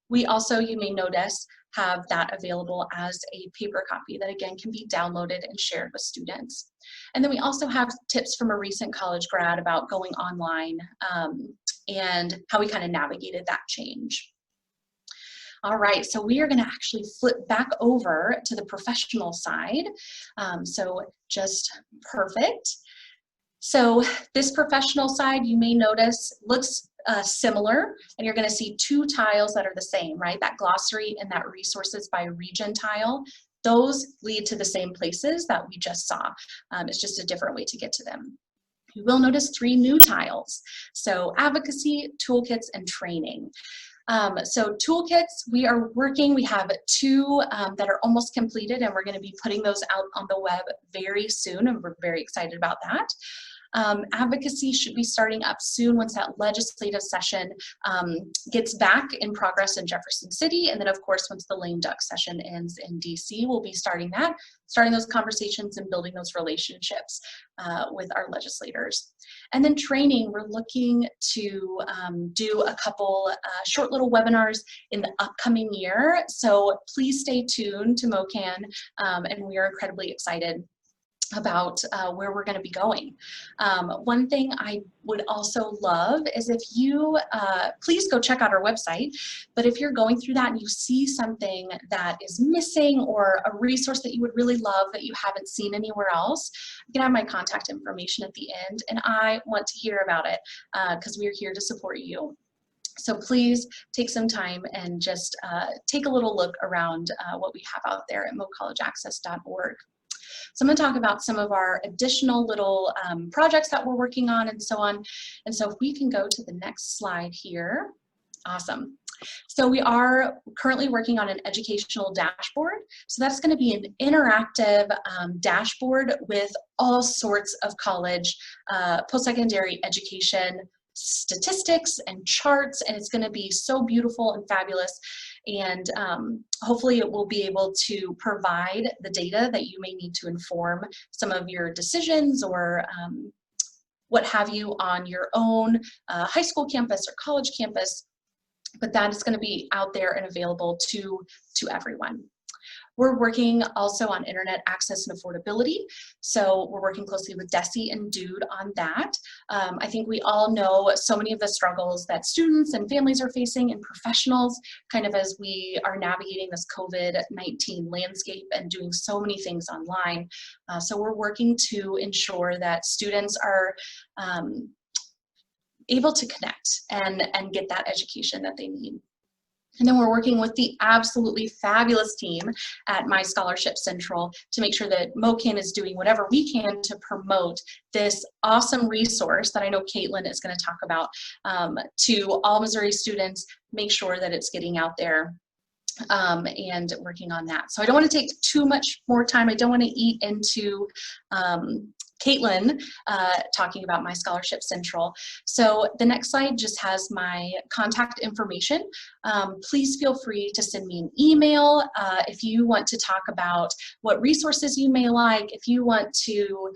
We also, you may notice, have that available as a paper copy that again can be downloaded and shared with students. And then we also have tips from a recent college grad about going online and how we kind of navigated that change. All right, so we are going to actually flip back over to the professional side. So just perfect. So this professional side, you may notice, looks similar, and you're going to see two tiles that are the same, right? That glossary and that resources by region tile. Those lead to the same places that we just saw. It's just a different way to get to them. You will notice 3 new tiles. So advocacy, toolkits, and training. So toolkits, we are working, we have 2 that are almost completed, and we're going to be putting those out on the web very soon, and we're very excited about that. Advocacy should be starting up soon once that legislative session gets back in progress in Jefferson City. And then of course, once the lame duck session ends in DC, we'll be starting those conversations and building those relationships with our legislators. And then training, we're looking to do a couple short little webinars in the upcoming year. So please stay tuned to MOCAN, and we are incredibly excited about where we're going to be going. One thing I would also love is if you, please go check out our website, but if you're going through that and you see something that is missing or a resource that you would really love that you haven't seen anywhere else, you can have my contact information at the end, and I want to hear about it because we're here to support you. So please take some time and just take a little look around what we have out there at mocollegeaccess.org. So I'm going to talk about some of our additional little projects that we're working on and so on. And so if we can go to the next slide here. Awesome. So we are currently working on an educational dashboard. So that's going to be an interactive dashboard with all sorts of college, post-secondary education statistics and charts, and it's going to be so beautiful and fabulous. And hopefully it will be able to provide the data that you may need to inform some of your decisions or what have you on your own high school campus or college campus, but that is going to be out there and available to everyone. We're working also on internet access and affordability. So we're working closely with Desi and Dude on that. I think we all know so many of the struggles that students and families are facing and professionals kind of as we are navigating this COVID-19 landscape and doing so many things online. So we're working to ensure that students are able to connect and get that education that they need. And then we're working with the absolutely fabulous team at My Scholarship Central to make sure that MOCAN is doing whatever we can to promote this awesome resource that I know Caitlin is going to talk about to all Missouri students, make sure that it's getting out there and working on that. So I don't want to take too much more time. I don't want to eat into Caitlin talking about My Scholarship Central. So the next slide just has my contact information. Please feel free to send me an email if you want to talk about what resources you may like, if you want to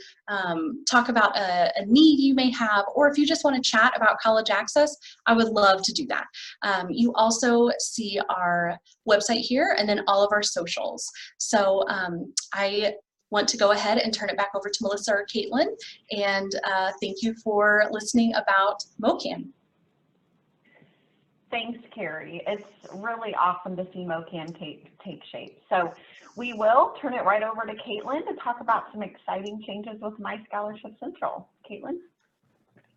talk about a need you may have, or if you just want to chat about college access, I would love to do that. You also see our website here and then all of our socials. So I want to go ahead and turn it back over to Melissa or Caitlin, and thank you for listening about MOCAN. Thanks, Carrie. It's really awesome to see MOCAN take shape. So we will turn it right over to Caitlin to talk about some exciting changes with My Scholarship Central. Caitlin?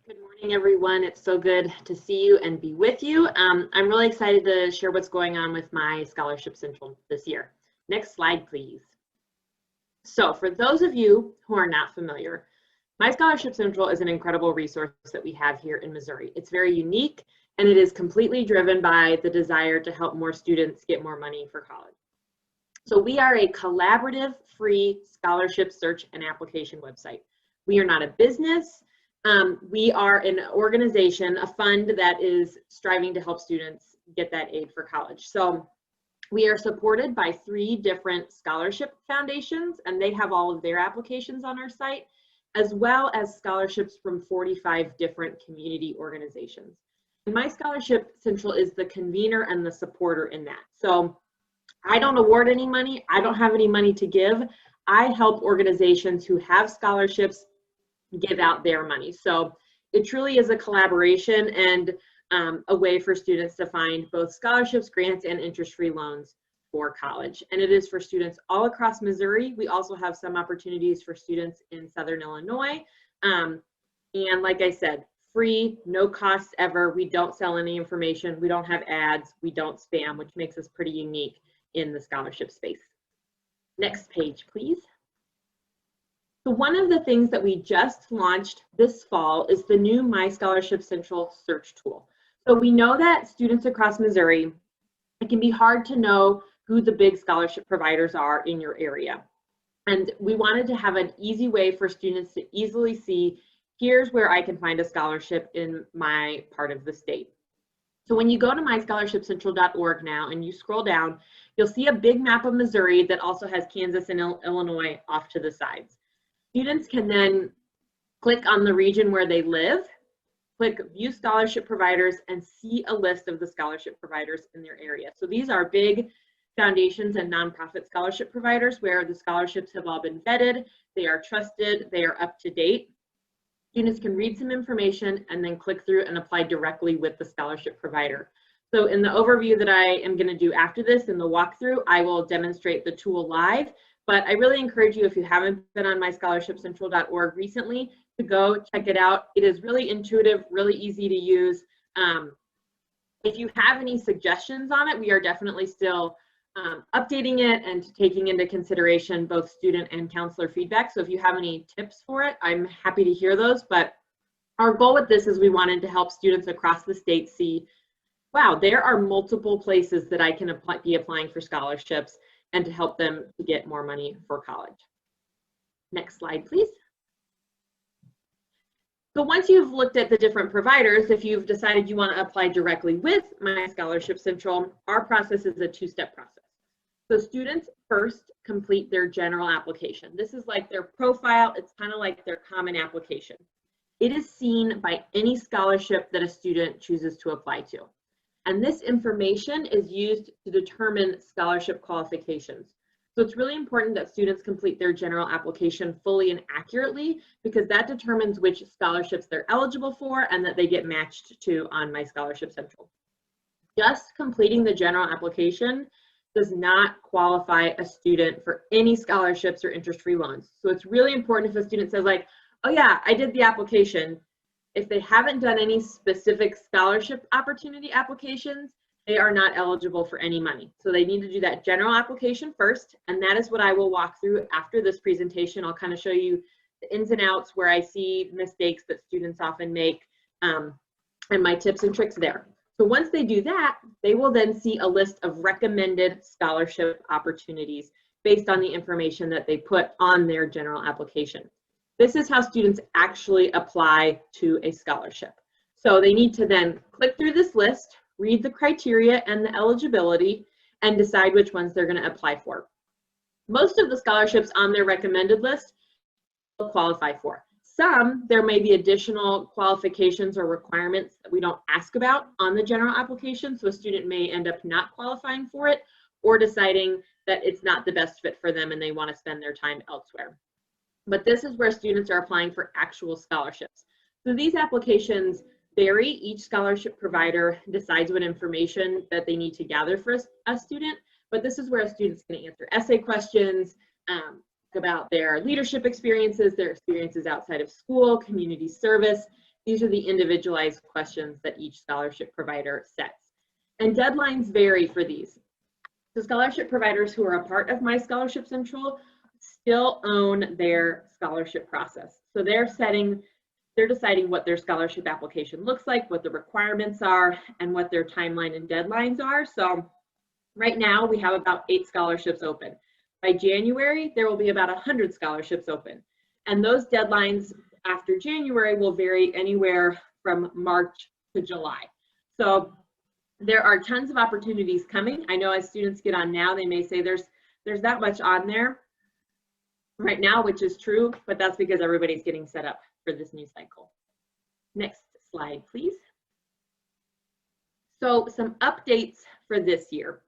Good morning, everyone. It's so good to see you and be with you. I'm really excited to share what's going on with My Scholarship Central this year. Next slide, please. So for those of you who are not familiar, My Scholarship Central is an incredible resource that we have here in Missouri. It's very unique, and it is completely driven by the desire to help more students get more money for college. So we are a collaborative, free scholarship search and application website. We are not a business. We are an organization, a fund that is striving to help students get that aid for college. So we are supported by 3 different scholarship foundations, and they have all of their applications on our site, as well as scholarships from 45 different community organizations. And My Scholarship Central is the convener and the supporter in that. So I don't award any money. I don't have any money to give. I help organizations who have scholarships give out their money. So it truly is a collaboration and a way for students to find both scholarships, grants, and interest-free loans for college. And it is for students all across Missouri. We also have some opportunities for students in Southern Illinois. And like I said, free, no costs ever. We don't sell any information. We don't have ads. We don't spam, which makes us pretty unique in the scholarship space. Next page, please. So one of the things that we just launched this fall is the new My Scholarship Central search tool. So we know that students across Missouri, it can be hard to know who the big scholarship providers are in your area. And we wanted to have an easy way for students to easily see, here's where I can find a scholarship in my part of the state. So when you go to myscholarshipcentral.org now and you scroll down, you'll see a big map of Missouri that also has Kansas and Illinois off to the sides. Students can then click on the region where they live, click View Scholarship Providers, and see a list of the scholarship providers in their area. So these are big foundations and nonprofit scholarship providers where the scholarships have all been vetted, they are trusted, they are up to date. Students can read some information and then click through and apply directly with the scholarship provider. So in the overview that I am going to do after this, in the walkthrough, I will demonstrate the tool live. But I really encourage you, if you haven't been on myscholarshipcentral.org recently, to go check it out. It is really intuitive, really easy to use. If you have any suggestions on it, we are definitely still updating it and taking into consideration both student and counselor feedback. So if you have any tips for it, I'm happy to hear those. But our goal with this is we wanted to help students across the state see, wow, there are multiple places that I can be applying for scholarships, and to help them to get more money for college. Next slide, please. So once you've looked at the different providers, if you've decided you want to apply directly with My Scholarship Central, our process is a two-step process. So students first complete their general application. This is like their profile. It's kind of like their common application. It is seen by any scholarship that a student chooses to apply to. And this information is used to determine scholarship qualifications. So it's really important that students complete their general application fully and accurately, because that determines which scholarships they're eligible for and that they get matched to on My Scholarship Central. Just completing the general application does not qualify a student for any scholarships or interest-free loans. So it's really important if a student says like, oh yeah, I did the application. If they haven't done any specific scholarship opportunity applications, they are not eligible for any money. So they need to do that general application first, and that is what I will walk through after this presentation. I'll kind of show you the ins and outs where I see mistakes that students often make, and my tips and tricks there. So once they do that, they will then see a list of recommended scholarship opportunities based on the information that they put on their general application. This is how students actually apply to a scholarship. So they need to then click through this list, read the criteria and the eligibility, and decide which ones they're going to apply for. Most of the scholarships on their recommended list will qualify for. Some, there may be additional qualifications or requirements that we don't ask about on the general application, so a student may end up not qualifying for it or deciding that it's not the best fit for them and they want to spend their time elsewhere. But this is where students are applying for actual scholarships. So these applications vary. Each scholarship provider decides what information that they need to gather for a student, but this is where a student's going to answer essay questions about their leadership experiences, their experiences outside of school, community service. These are the individualized questions that each scholarship provider sets. And deadlines vary for these. So scholarship providers who are a part of My Scholarship Central still own their scholarship process. So they're deciding what their scholarship application looks like, what the requirements are, and what their timeline and deadlines are. So right now we have about 8 scholarships open. By January, there will be about 100 scholarships open. And those deadlines after January will vary anywhere from March to July. So there are tons of opportunities coming. I know as students get on now, they may say there's that much on there right now, which is true, but that's because everybody's getting set up for this new cycle. Next slide, please. So some updates for this year.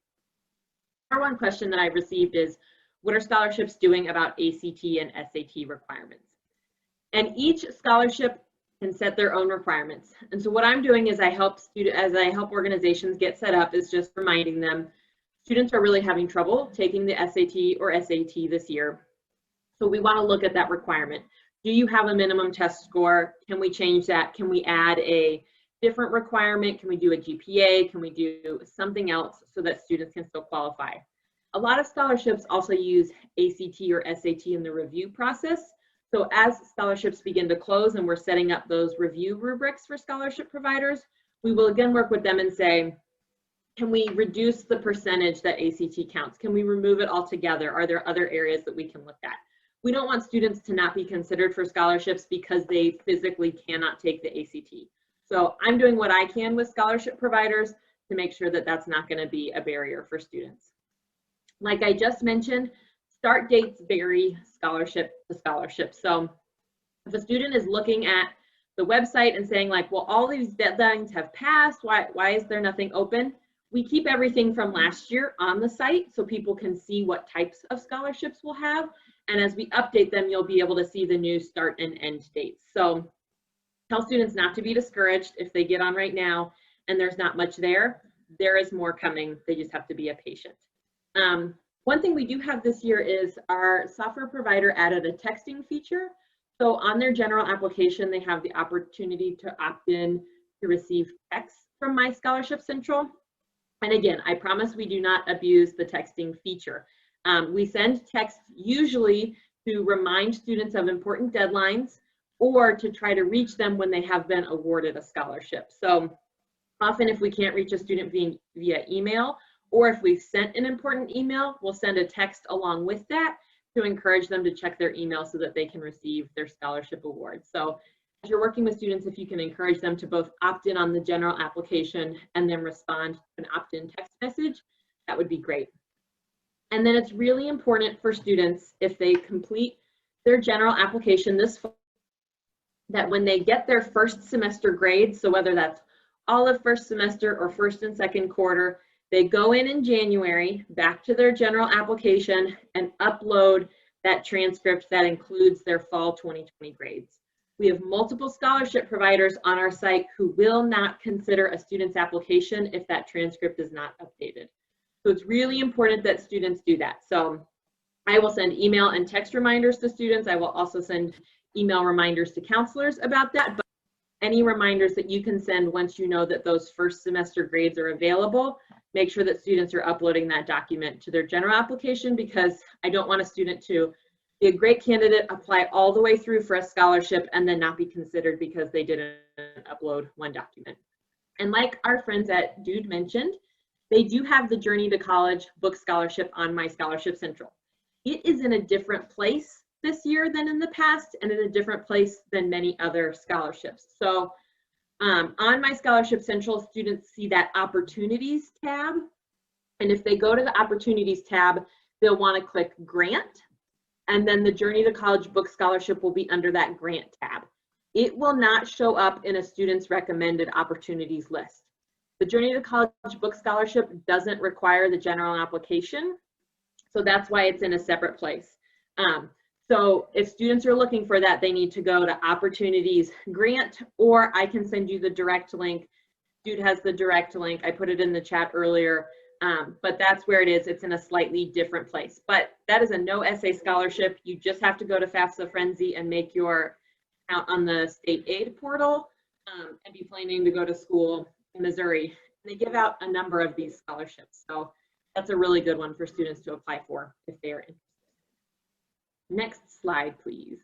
Our one question that I've received is, what are scholarships doing about ACT and SAT requirements? And each scholarship can set their own requirements. And so what I'm doing is I help organizations get set up is just reminding them, students are really having trouble taking the SAT or SAT this year. So we want to look at that requirement. Do you have a minimum test score? Can we change that? Can we add a different requirement? Can we do a GPA? Can we do something else so that students can still qualify? A lot of scholarships also use ACT or SAT in the review process. So as scholarships begin to close and we're setting up those review rubrics for scholarship providers, we will again work with them and say, can we reduce the percentage that ACT counts? Can we remove it altogether? Are there other areas that we can look at? We don't want students to not be considered for scholarships because they physically cannot take the ACT. So I'm doing what I can with scholarship providers to make sure that that's not going to be a barrier for students. Like I just mentioned, start dates vary scholarship to scholarship. So if a student is looking at the website and saying like, well, all these deadlines have passed, why is there nothing open? We keep everything from last year on the site so people can see what types of scholarships we'll have. And as we update them, you'll be able to see the new start and end dates. So tell students not to be discouraged if they get on right now and there's not much there. There is more coming. They just have to be patient. One thing we do have this year is our software provider added a texting feature. So on their general application, they have the opportunity to opt in to receive texts from My Scholarship Central. And again, I promise we do not abuse the texting feature. We send texts usually to remind students of important deadlines or to try to reach them when they have been awarded a scholarship. So often if we can't reach a student via email, or if we've sent an important email, we'll send a text along with that to encourage them to check their email so that they can receive their scholarship award. So as you're working with students, if you can encourage them to both opt in on the general application and then respond to an opt-in text message, that would be great. And then it's really important for students, if they complete their general application this fall, that when they get their first semester grades, so whether that's all of first semester or first and second quarter, they go in January back to their general application and upload that transcript that includes their fall 2020 grades. We have multiple scholarship providers on our site who will not consider a student's application if that transcript is not updated. So it's really important that students do that. So I will send email and text reminders to students. I will also send email reminders to counselors about that. But any reminders that you can send once you know that those first semester grades are available, make sure that students are uploading that document to their general application, because I don't want a student to be a great candidate, apply all the way through for a scholarship, and then not be considered because they didn't upload one document. And like our friends at Dude mentioned, they do have the Journey to College book scholarship on My Scholarship Central. It is in a different place this year than in the past, and in a different place than many other scholarships. So on My Scholarship Central, students see that Opportunities tab. And if they go to the Opportunities tab, they'll want to click Grant. And then the Journey to College book scholarship will be under that Grant tab. It will not show up in a student's recommended opportunities list. The Journey to College book scholarship doesn't require the general application, so that's why it's in a separate place. So if students are looking for that, they need to go to Opportunities Grant, or I can send you the direct link. Dude has the direct link. I put it in the chat earlier, but that's where it is. It's in a slightly different place. But that is a no essay scholarship. You just have to go to FAFSA Frenzy and make your account on the state aid portal and be planning to go to school in Missouri. And they give out a number of these scholarships. So that's a really good one for students to apply for if they are interested. Next slide, please.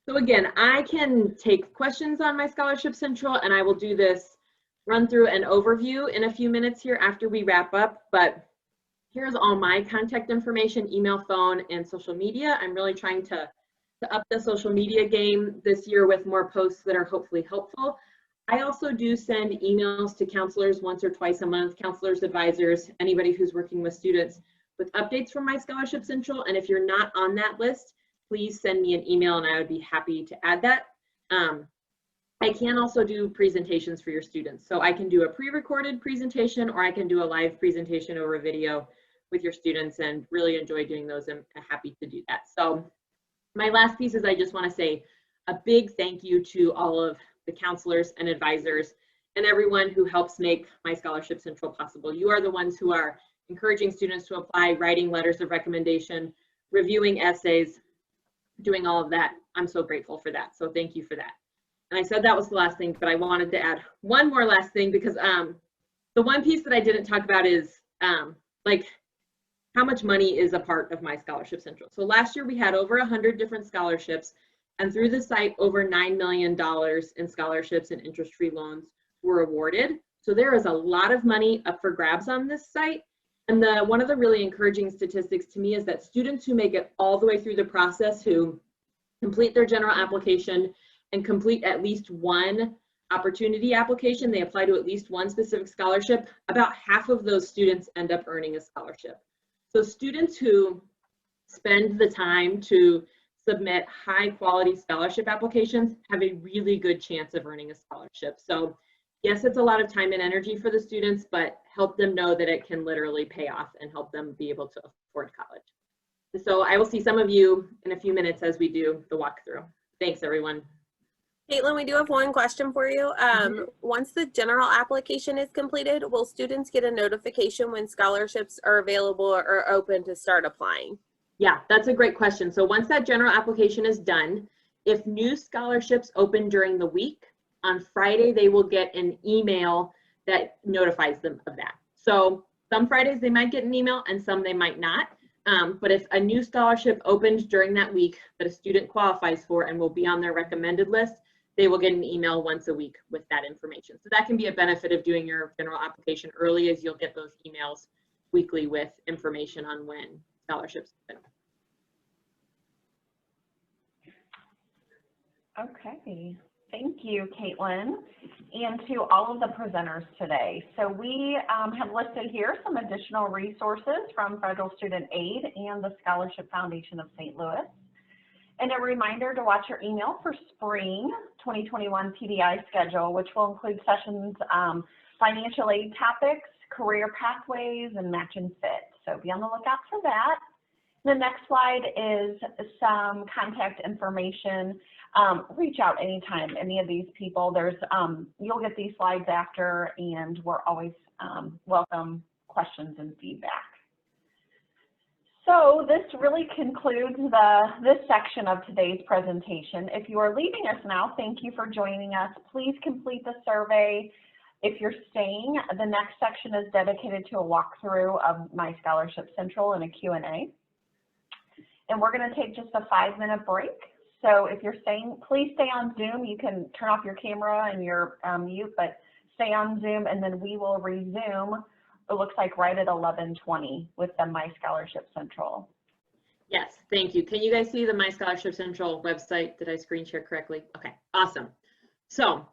So again, I can take questions on My Scholarship Central, and I will do this run through an overview in a few minutes here after we wrap up, but here's all my contact information, email, phone, and social media. I'm really trying to up the social media game this year with more posts that are hopefully helpful. I also do send emails to counselors once or twice a month, counselors, advisors, anybody who's working with students, with updates from My Scholarship Central. And if you're not on that list, please send me an email and I would be happy to add that. I can also do presentations for your students. So I can do a pre-recorded presentation, or I can do a live presentation over video with your students, and really enjoy doing those. I'm happy to do that. So my last piece is I just want to say a big thank you to all of the counselors and advisors and everyone who helps make My Scholarship Central possible. You are the ones who are encouraging students to apply, writing letters of recommendation, reviewing essays, doing all of that. I'm so grateful for that. So thank you for that. And I said that was the last thing, but I wanted to add one more last thing because the one piece that I didn't talk about is like how much money is a part of My Scholarship Central. So last year we had over 100 different scholarships, and through the site, over $9 million in scholarships and interest-free loans were awarded. So there is a lot of money up for grabs on this site. And one of the really encouraging statistics to me is that students who make it all the way through the process, who complete their general application and complete at least one opportunity application, they apply to at least one specific scholarship, about half of those students end up earning a scholarship. So students who spend the time to submit high quality scholarship applications have a really good chance of earning a scholarship. So yes, it's a lot of time and energy for the students, but help them know that it can literally pay off and help them be able to afford college. So I will see some of you in a few minutes as we do the walkthrough. Thanks, everyone. Caitlin, we do have one question for you. Once the general application is completed, will students get a notification when scholarships are available or open to start applying? Yeah, that's a great question. So once that general application is done, if new scholarships open during the week, on Friday, they will get an email that notifies them of that. So some Fridays they might get an email and some they might not. But if a new scholarship opened during that week that a student qualifies for and will be on their recommended list, they will get an email once a week with that information. So that can be a benefit of doing your general application early, as you'll get those emails weekly with information on when scholarships open. Okay, thank you, Caitlin, and to all of the presenters today. So we have listed here some additional resources from Federal Student Aid and the Scholarship Foundation of St. Louis. And a reminder to watch your email for spring 2021 PDI schedule, which will include sessions, financial aid topics, career pathways, and match and fit. So be on the lookout for that. The next slide is some contact information. Reach out anytime, any of these people. You'll get these slides after, and we're always welcome questions and feedback. So this really concludes this section of today's presentation. If you are leaving us now, thank you for joining us. Please complete the survey. If you're staying, the next section is dedicated to a walkthrough of My Scholarship Central and a Q&A. And we're going to take just a 5-minute break. So if you're staying, please stay on Zoom. You can turn off your camera and your mute, but stay on Zoom, and then we will resume, it looks like right at 11:20 with the My Scholarship Central. Yes, thank you. Can you guys see the My Scholarship Central website? Did I screen share correctly? Okay, awesome. So,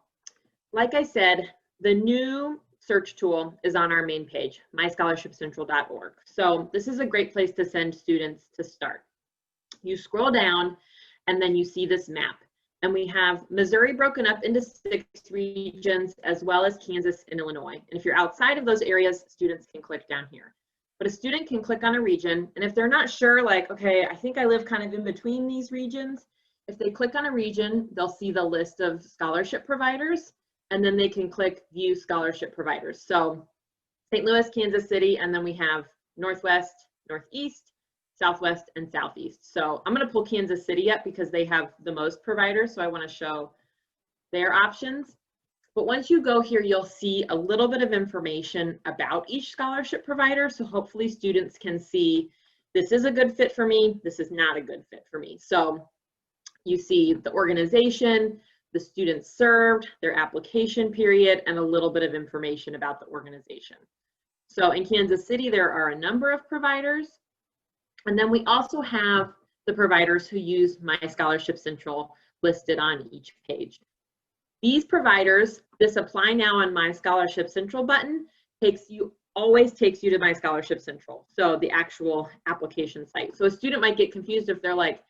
like I said, the new search tool is on our main page, myscholarshipcentral.org. So this is a great place to send students to start. You scroll down and then you see this map. And we have Missouri broken up into 6 regions, as well as Kansas and Illinois. And if you're outside of those areas, students can click down here. But a student can click on a region, and if they're not sure, like, okay, I think I live kind of in between these regions, if they click on a region, they'll see the list of scholarship providers, and then they can click View Scholarship Providers. So St. Louis, Kansas City, and then we have Northwest, Northeast, Southwest, and Southeast. So I'm going to pull Kansas City up because they have the most providers, so I want to show their options. But once you go here, you'll see a little bit of information about each scholarship provider, so hopefully students can see this is a good fit for me, this is not a good fit for me. So you see the organization, the students served, their application period, and a little bit of information about the organization. So in Kansas City, there are a number of providers. And then we also have the providers who use My Scholarship Central listed on each page. These providers, this Apply Now on My Scholarship Central button always takes you to My Scholarship Central, so the actual application site. So a student might get confused if they're like,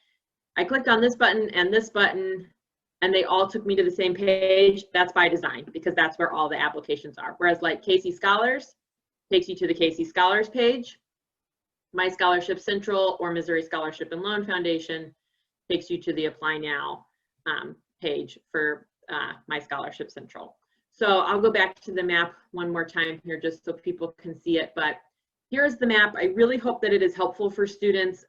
I clicked on this button, and they all took me to the same page. That's by design, because that's where all the applications are. Whereas like Casey Scholars takes you to the Casey Scholars page. My Scholarship Central or Missouri Scholarship and Loan Foundation takes you to the Apply Now page for My Scholarship Central. So I'll go back to the map one more time here just so people can see it. But here's the map. I really hope that it is helpful for students.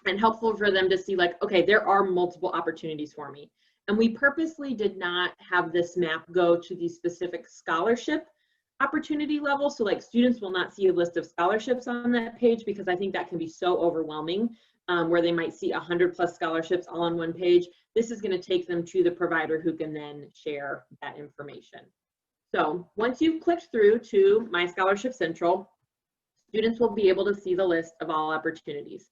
and helpful for them to see like, okay, there are multiple opportunities for me. And we purposely did not have this map go to the specific scholarship opportunity level. So like students will not see a list of scholarships on that page, because I think that can be so overwhelming, where they might see 100+ scholarships all on one page. This is going to take them to the provider who can then share that information. So once you've clicked through to My Scholarship Central, students will be able to see the list of all opportunities.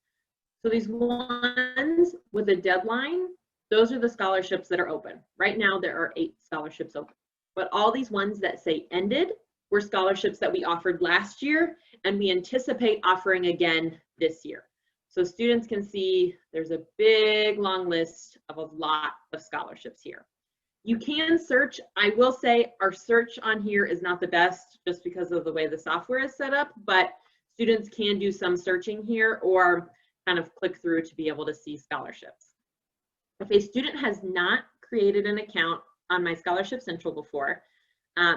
So these ones with a deadline, those are the scholarships that are open. Right now there are 8 scholarships open, but all these ones that say ended were scholarships that we offered last year and we anticipate offering again this year. So students can see there's a big long list of a lot of scholarships here. You can search. I will say our search on here is not the best just because of the way the software is set up, but students can do some searching here or kind of click through to be able to see scholarships. If a student has not created an account on My Scholarship Central before,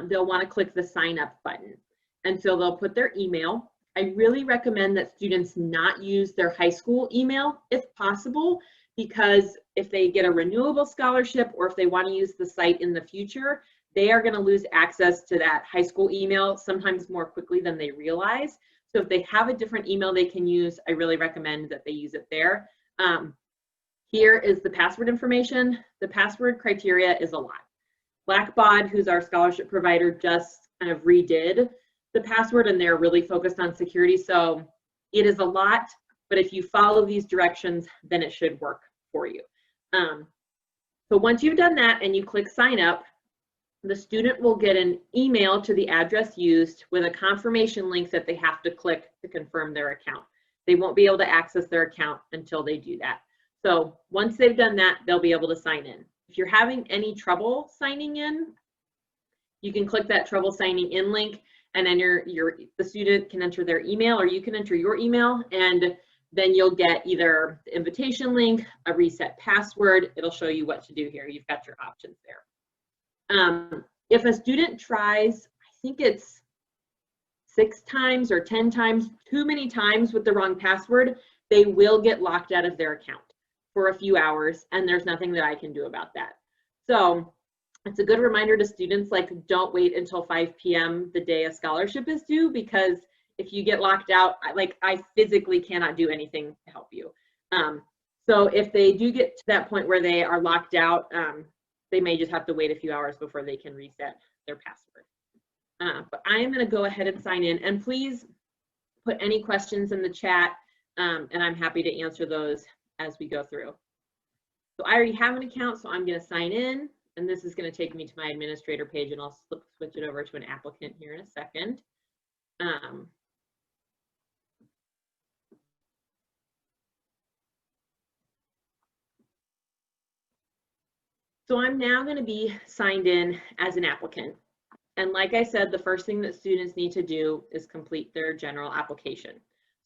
they'll want to click the sign up button. And so they'll put their email. I really recommend that students not use their high school email if possible, because if they get a renewable scholarship or if they want to use the site in the future, they are going to lose access to that high school email sometimes more quickly than they realize. So if they have a different email they can use, I really recommend that they use it there. Here is the password information. The password criteria is a lot. Blackbaud, who's our scholarship provider, just kind of redid the password and they're really focused on security. So it is a lot, but if you follow these directions, then it should work for you. So once you've done that and you click sign up, the student will get an email to the address used with a confirmation link that they have to click to confirm their account. They won't be able to access their account until they do that. So once they've done that, they'll be able to sign in. If you're having any trouble signing in, you can click that trouble signing in link, and then the student can enter their email, or you can enter your email, and then you'll get either the invitation link, a reset password. It'll show you what to do here. You've got your options there. If a student tries, I think it's 6 times or 10 times, too many times with the wrong password, they will get locked out of their account for a few hours, and there's nothing that I can do about that. So it's a good reminder to students, like, don't wait until 5 p.m. the day a scholarship is due, because if you get locked out, I physically cannot do anything to help you. So if they do get to that point where they are locked out, they may just have to wait a few hours before they can reset their password. But I am going to go ahead and sign in, and please put any questions in the chat, and I'm happy to answer those as we go through. So I already have an account, so I'm going to sign in, and this is going to take me to my administrator page, and I'll switch it over to an applicant here in a second. So I'm now going to be signed in as an applicant. And like I said, the first thing that students need to do is complete their general application.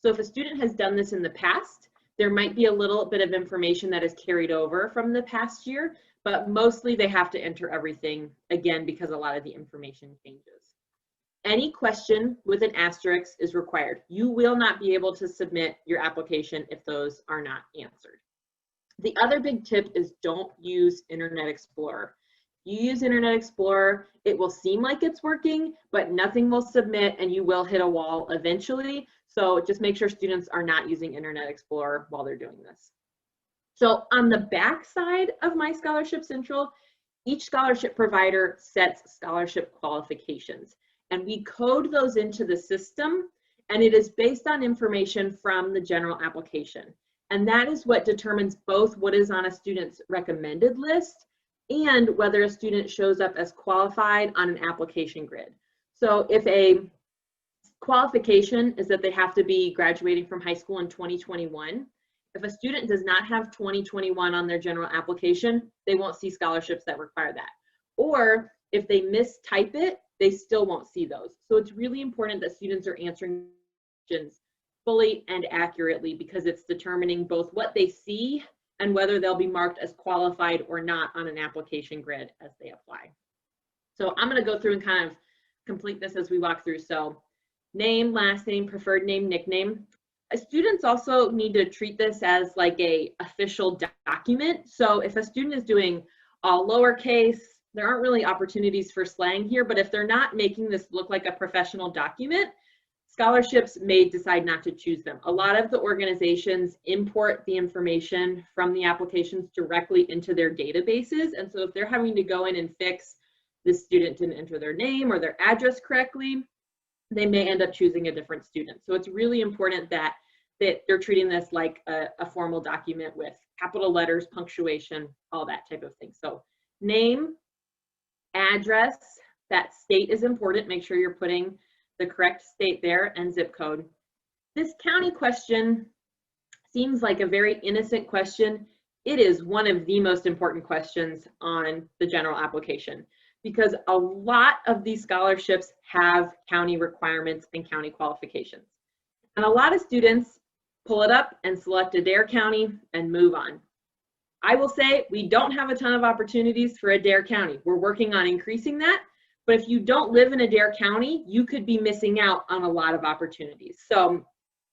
So if a student has done this in the past, there might be a little bit of information that is carried over from the past year, but mostly they have to enter everything again because a lot of the information changes. Any question with an asterisk is required. You will not be able to submit your application if those are not answered. The other big tip is don't use Internet Explorer. You use Internet Explorer, it will seem like it's working, but nothing will submit and you will hit a wall eventually. So just make sure students are not using Internet Explorer while they're doing this. So on the back side of My Scholarship Central, each scholarship provider sets scholarship qualifications, and we code those into the system, and it is based on information from the general application. And that is what determines both what is on a student's recommended list and whether a student shows up as qualified on an application grid. So if a qualification is that they have to be graduating from high school in 2021, if a student does not have 2021 on their general application, they won't see scholarships that require that. Or if they mistype it, they still won't see those. So it's really important that students are answering questions fully and accurately, because it's determining both what they see and whether they'll be marked as qualified or not on an application grid as they apply. So I'm going to go through and kind of complete this as we walk through. So name, last name, preferred name, nickname. Students also need to treat this as like a official document. So if a student is doing all lowercase, there aren't really opportunities for slang here, but if they're not making this look like a professional document, scholarships may decide not to choose them. A lot of the organizations import the information from the applications directly into their databases. And so if they're having to go in and fix the student didn't enter their name or their address correctly, they may end up choosing a different student. So it's really important that they're treating this like a formal document with capital letters, punctuation, all that type of thing. So name, address, that state is important. Make sure you're putting the correct state there, and zip code. This county question seems like a very innocent question. It is one of the most important questions on the general application because a lot of these scholarships have county requirements and county qualifications. And a lot of students pull it up and select a Dare County and move on. I will say we don't have a ton of opportunities for a Dare County. We're working on increasing that. But if you don't live in a Dare County, you could be missing out on a lot of opportunities. So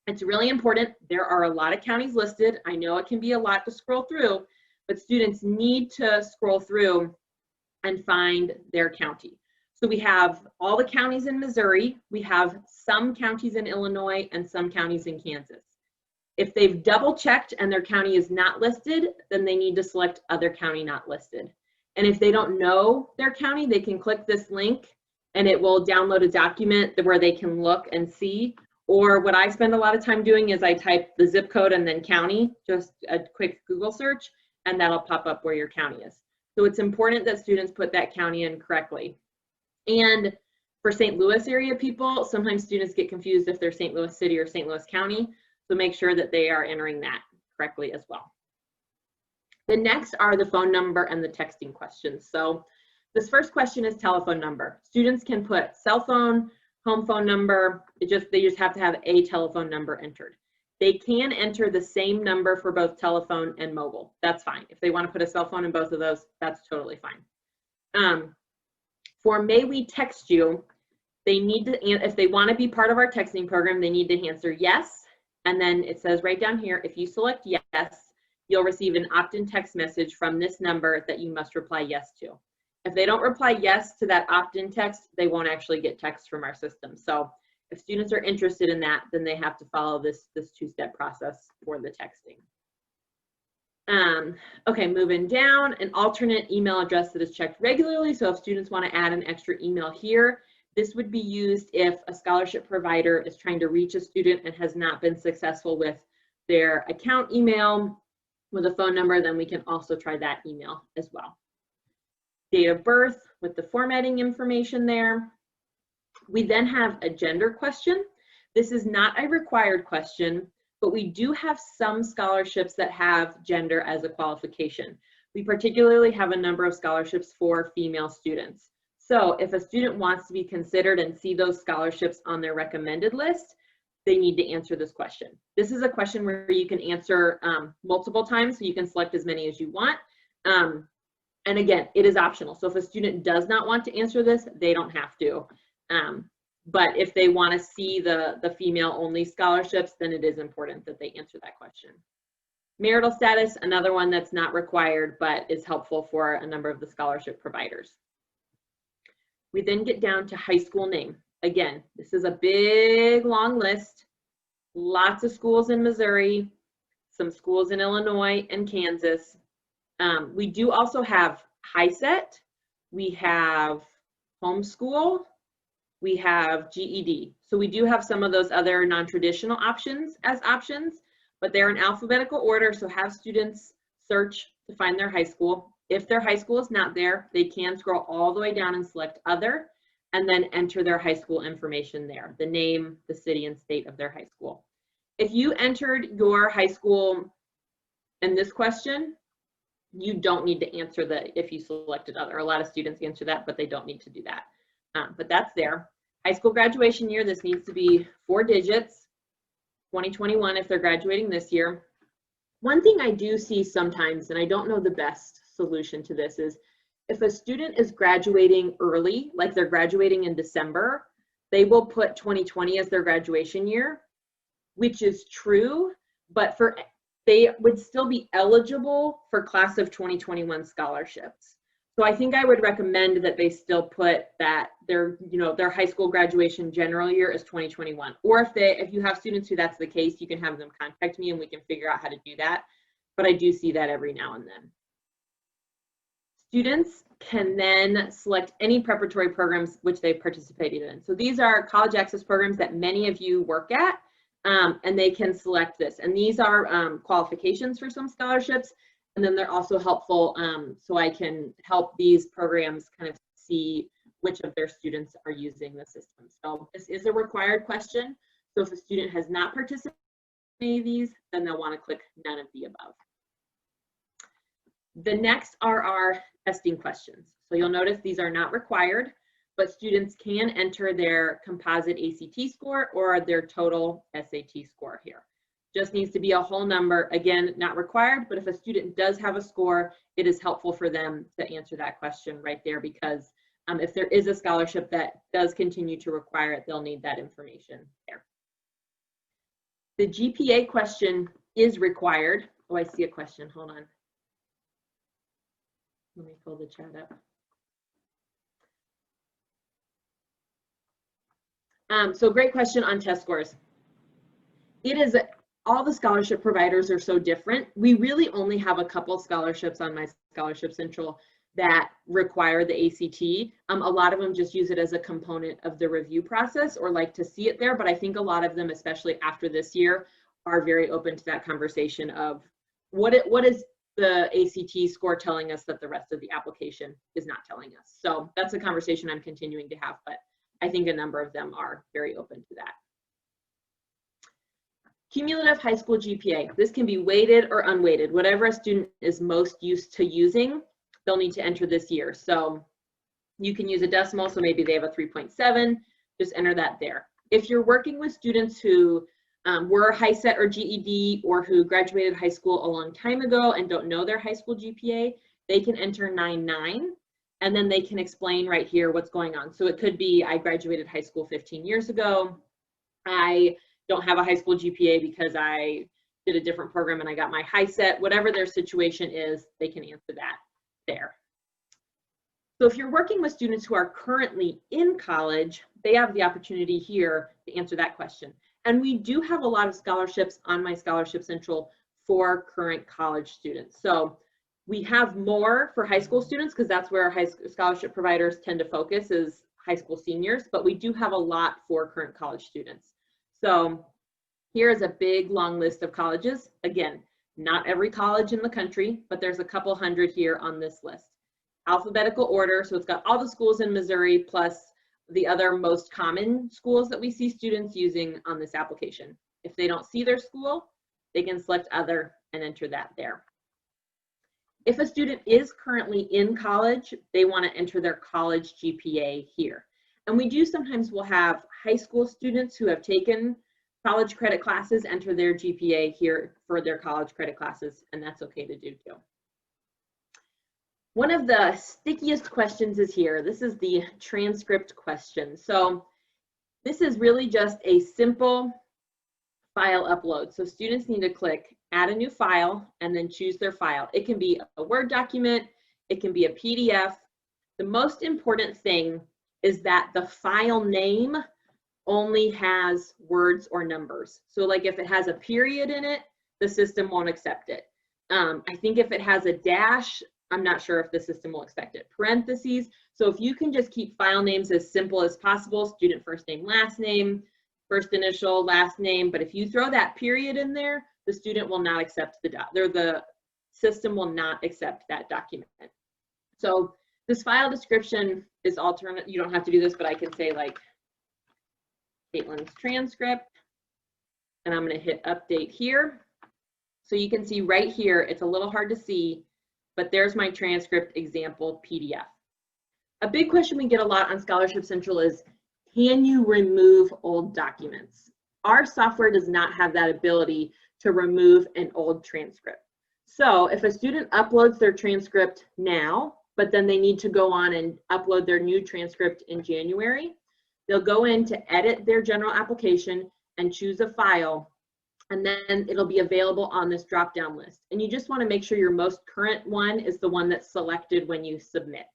it's really important. There are a lot of counties listed. I know it can be a lot to scroll through, but students need to scroll through and find their county. So we have all the counties in Missouri. We have some counties in Illinois and some counties in Kansas. If they've double checked and their county is not listed, then they need to select other county not listed. And if they don't know their county, they can click this link and it will download a document where they can look and see. Or what I spend a lot of time doing is I type the zip code and then county, just a quick Google search, and that'll pop up where your county is. So it's important that students put that county in correctly. And for St. Louis area people, sometimes students get confused if they're St. Louis City or St. Louis County. So make sure that they are entering that correctly as well. The next are the phone number and the texting questions. So this first question is telephone number. Students can put cell phone, home phone number. They just have to have a telephone number entered. They can enter the same number for both telephone and mobile. That's fine. If they want to put a cell phone in both of those, that's totally fine. For may we text you, they need to, if they want to be part of our texting program, they need to answer yes. And then it says right down here, if you select yes, you'll receive an opt-in text message from this number that you must reply yes to. If they don't reply yes to that opt-in text, they won't actually get text from our system. So if students are interested in that, then they have to follow this two-step process for the texting. Okay, moving down, an alternate email address that is checked regularly. So if students want to add an extra email here, this would be used if a scholarship provider is trying to reach a student and has not been successful with their account email with a phone number, then we can also try that email as well. Date of birth with the formatting information there. We then have a gender question. This is not a required question, but we do have some scholarships that have gender as a qualification. We particularly have a number of scholarships for female students. So if a student wants to be considered and see those scholarships on their recommended list, they need to answer this question. This is a question where you can answer multiple times, so you can select as many as you want. And again, it is optional. So if a student does not want to answer this, they don't have to. But if they want to see the female-only scholarships, then it is important that they answer that question. Marital status, another one that's not required, but is helpful for a number of the scholarship providers. We then get down to high school name. Again, this is a big, long list. Lots of schools in Missouri, some schools in Illinois and Kansas. We do also have HiSET, we have homeschool, we have GED. So we do have some of those other non-traditional options as options, but they're in alphabetical order, so have students search to find their high school. If their high school is not there, they can scroll all the way down and select other, and then enter their high school information there, the name, the city, and state of their high school. If you entered your high school in this question, you don't need to answer if you selected other. A lot of students answer that, but they don't need to do that. But that's there. High school graduation year, this needs to be 4 digits, 2021 if they're graduating this year. One thing I do see sometimes, and I don't know the best solution to this, is if a student is graduating early, like they're graduating in December, they will put 2020 as their graduation year. which is true, but they would still be eligible for class of 2021 scholarships. So I think I would recommend that they still put that their high school graduation general year is 2021. Or if you have students who that's the case, you can have them contact me and we can figure out how to do that. But I do see that every now and then. Students can then select any preparatory programs which they've participated in. So these are college access programs that many of you work at, and they can select this. And these are qualifications for some scholarships. And then they're also helpful, so I can help these programs kind of see which of their students are using the system. So this is a required question. So if a student has not participated in any of these, then they'll want to click none of the above. The next are our testing questions. So you'll notice these are not required, but students can enter their composite ACT score or their total SAT score here. Just needs to be a whole number. Again, not required, but if a student does have a score, it is helpful for them to answer that question right there, because if there is a scholarship that does continue to require it, they'll need that information there. The GPA question is required. Oh, I see a question. Hold on. Let me pull the chat up. So great question on test scores. It is all the scholarship providers are so different. We really only have a couple scholarships on My Scholarship Central that require the ACT. A lot of them just use it as a component of the review process or like to see it there, but I think a lot of them, especially after this year, are very open to that conversation of what is the ACT score telling us that the rest of the application is not telling us. So that's a conversation I'm continuing to have, but I think a number of them are very open to that. Cumulative high school GPA. This can be weighted or unweighted. Whatever a student is most used to using, they'll need to enter this year. So you can use a decimal, so maybe they have a 3.7, just enter that there. If you're working with students who were HiSET or GED or who graduated high school a long time ago and don't know their high school GPA, they can enter 9.9 and then they can explain right here what's going on. So it could be, I graduated high school 15 years ago. I don't have a high school GPA because I did a different program and I got my HiSET. Whatever their situation is, they can answer that there. So if you're working with students who are currently in college, they have the opportunity here to answer that question. And we do have a lot of scholarships on My Scholarship Central for current college students. So we have more for high school students because that's where our scholarship providers tend to focus, is high school seniors, but we do have a lot for current college students. So here is a big long list of colleges. Again, not every college in the country, but there's a couple hundred here on this list. Alphabetical order, so it's got all the schools in Missouri plus the other most common schools that we see students using on this application. If they don't see their school, they can select other and enter that there. If a student is currently in college, they want to enter their college GPA here. And we do sometimes will have high school students who have taken college credit classes enter their GPA here for their college credit classes, and that's okay to do too. One of the stickiest questions is here. This is the transcript question. So this is really just a simple file upload. So students need to click add a new file and then choose their file. It can be a Word document, it can be a PDF. The most important thing is that the file name only has words or numbers. So like if it has a period in it, the system won't accept it. I think if it has a dash, I'm not sure if the system will accept it. Parentheses. So if you can just keep file names as simple as possible, student first name, last name, first initial, last name, but if you throw that period in there, the student will not accept the system will not accept that document. So this file description is alternate. You don't have to do this, but I can say like Caitlin's transcript, and I'm going to hit update here. So you can see right here, it's a little hard to see, but there's my transcript example PDF. A big question we get a lot on Scholarship Central is, can you remove old documents? Our software does not have that ability to remove an old transcript. So if a student uploads their transcript now, but then they need to go on and upload their new transcript in January, they'll go in to edit their general application and choose a file, and then it'll be available on this drop-down list. And you just want to make sure your most current one is the one that's selected when you submit.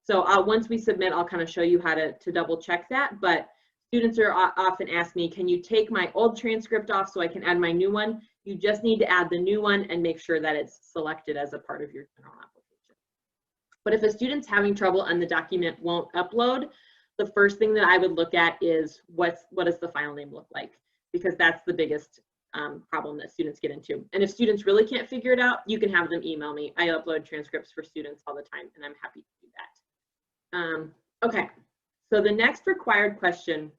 So once we submit, I'll kind of show you how to double check that. But students are often ask me, can you take my old transcript off so I can add my new one? You just need to add the new one and make sure that it's selected as a part of your general application. But if a student's having trouble and the document won't upload, the first thing that I would look at is what does the file name look like? Because that's the biggest problem that students get into. And if students really can't figure it out, you can have them email me. I upload transcripts for students all the time, and I'm happy to do that. Okay, so the next required question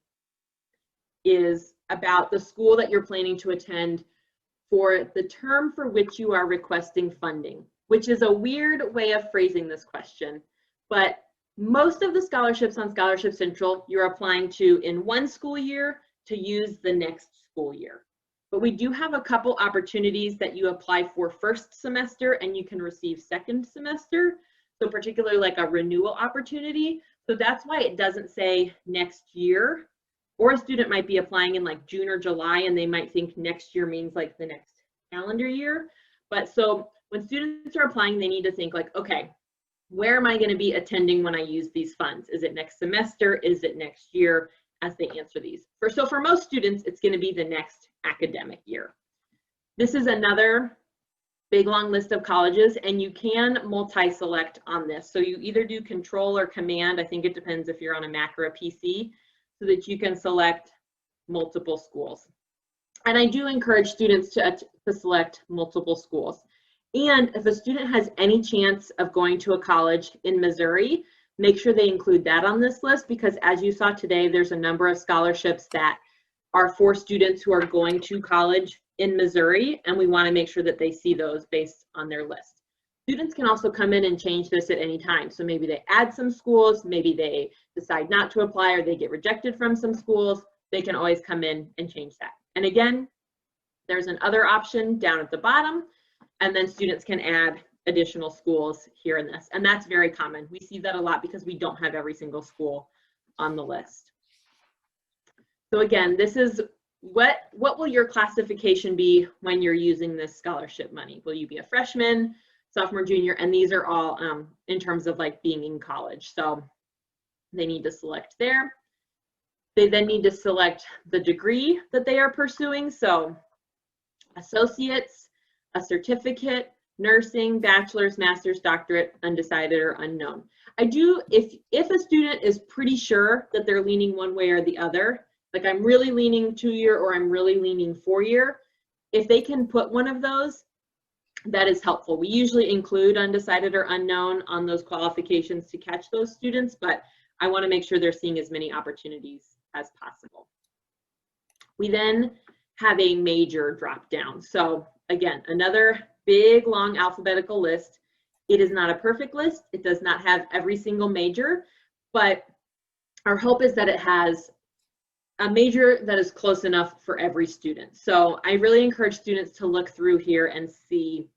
is about the school that you're planning to attend for the term for which you are requesting funding, which is a weird way of phrasing this question. But most of the scholarships on Scholarship Central, you're applying to in one school year to use the next school year. But we do have a couple opportunities that you apply for first semester and you can receive second semester. So particularly like a renewal opportunity. So that's why it doesn't say next year. Or a student might be applying in like June or July and they might think next year means like the next calendar year. But so when students are applying, they need to think like, okay, where am I going to be attending when I use these funds? Is it next semester? Is it next year? As they answer these. So for most students, it's going to be the next academic year. This is another big long list of colleges, and you can multi-select on this. So you either do Control or Command. I think it depends if you're on a Mac or a PC, so that you can select multiple schools. And I do encourage students to select multiple schools. And if a student has any chance of going to a college in Missouri, make sure they include that on this list, because as you saw today, there's a number of scholarships that are for students who are going to college in Missouri, and we want to make sure that they see those based on their list. Students can also come in and change this at any time. So maybe they add some schools, maybe they decide not to apply, or they get rejected from some schools. They can always come in and change that. And again, there's an other option down at the bottom, and then students can add additional schools here in this. And that's very common. We see that a lot because we don't have every single school on the list. So again, this is what will your classification be when you're using this scholarship money? Will you be a freshman, sophomore, junior? And these are all in terms of like being in college. So they need to select there. They then need to select the degree that they are pursuing. So associates, a certificate, nursing, bachelor's, master's, doctorate, undecided, or unknown. I do, if a student is pretty sure that they're leaning one way or the other, like I'm really leaning 2-year or I'm really leaning 4-year, if they can put one of those, that is helpful. We usually include undecided or unknown on those qualifications to catch those students, but I want to make sure they're seeing as many opportunities as possible. We then have a major drop down. So again, another big long alphabetical list. It is not a perfect list. It does not have every single major, but our hope is that it has a major that is close enough for every student. So I really encourage students to look through here and see,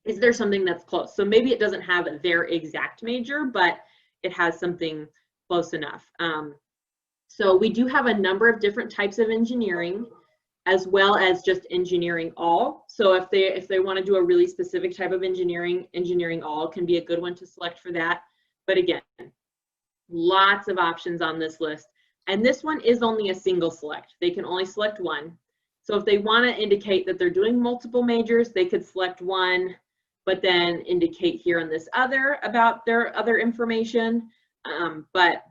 is there something that's close? So maybe it doesn't have their exact major, but it has something close enough. So we do have a number of different types of engineering, as well as just engineering all. So if they want to do a really specific type of engineering, engineering all can be a good one to select for that. But again, lots of options on this list. And this one is only a single select. They can only select one. So if they want to indicate that they're doing multiple majors, they could select one, but then indicate here on this other about their other information. But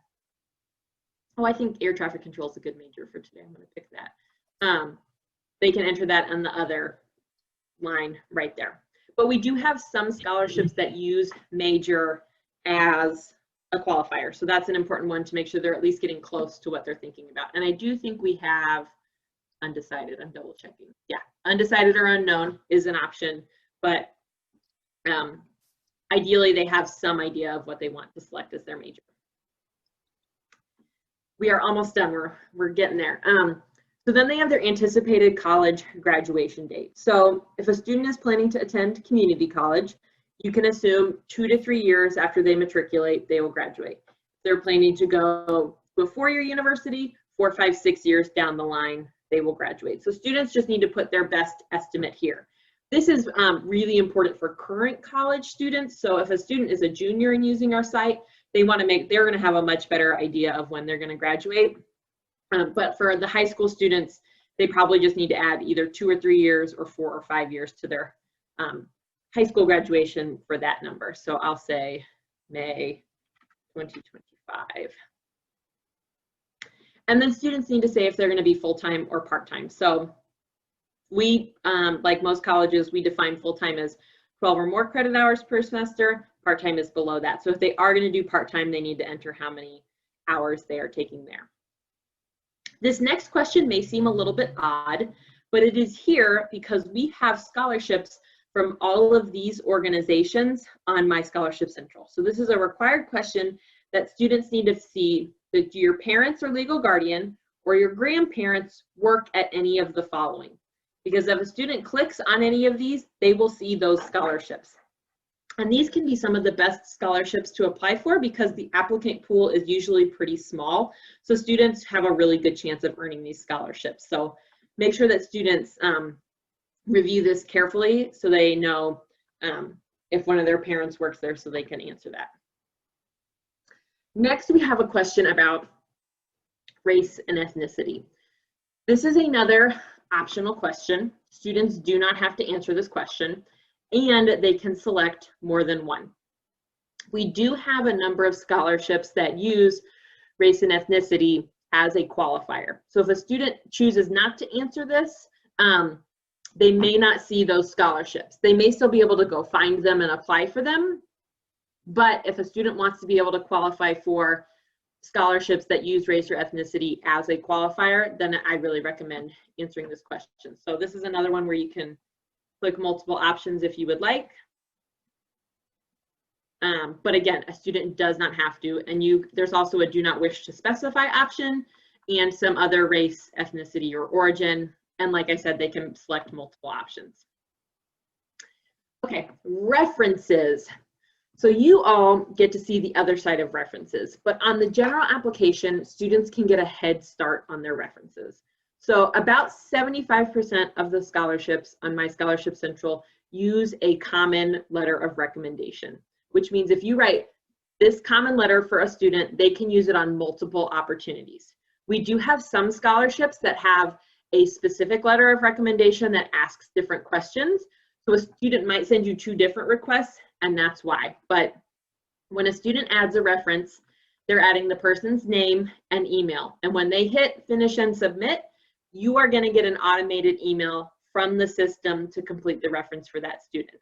I think air traffic control is a good major for today. I'm going to pick that. They can enter that on the other line right there. But we do have some scholarships that use major as a qualifier. So that's an important one to make sure they're at least getting close to what they're thinking about. And I do think we have undecided. I'm double checking. Yeah, undecided or unknown is an option, but ideally they have some idea of what they want to select as their major. We are almost done. We're getting there. So then they have their anticipated college graduation date. So if a student is planning to attend community college, you can assume 2 to 3 years after they matriculate, they will graduate. If they're planning to go to a 4-year university, 4, 5, 6 years down the line, they will graduate. So students just need to put their best estimate here. This is really important for current college students. So if a student is a junior and using our site, they're going to have a much better idea of when they're going to graduate. But for the high school students, they probably just need to add either 2 or 3 years or 4 or 5 years to their high school graduation for that number. So I'll say May 2025. And then students need to say if they're going to be full-time or part-time. So we, like most colleges, we define full-time as 12 or more credit hours per semester. Part-time is below that. So if they are going to do part-time, they need to enter how many hours they are taking there. This next question may seem a little bit odd, but it is here because we have scholarships from all of these organizations on My Scholarship Central. So this is a required question that students need to see that your parents or legal guardian or your grandparents work at any of the following. Because if a student clicks on any of these, they will see those scholarships. And these can be some of the best scholarships to apply for because the applicant pool is usually pretty small. So students have a really good chance of earning these scholarships. So make sure that students review this carefully so they know if one of their parents works there so they can answer that. Next, we have a question about race and ethnicity. This is another optional question. Students do not have to answer this question, and they can select more than one. We do have a number of scholarships that use race and ethnicity as a qualifier. So if a student chooses not to answer this, they may not see those scholarships. They may still be able to go find them and apply for them. But if a student wants to be able to qualify for scholarships that use race or ethnicity as a qualifier, then I really recommend answering this question. So this is another one where you can click multiple options if you would like. But again, a student does not have to, and there's also a do not wish to specify option and some other race, ethnicity, or origin. And like I said, they can select multiple options. Okay, references. So you all get to see the other side of references, but on the general application, students can get a head start on their references. So about 75% of the scholarships on My Scholarship Central use a common letter of recommendation, which means if you write this common letter for a student, they can use it on multiple opportunities. We do have some scholarships that have a specific letter of recommendation that asks different questions. So a student might send you 2 different requests, and that's why. But when a student adds a reference, they're adding the person's name and email. And when they hit finish and submit, you are going to get an automated email from the system to complete the reference for that student.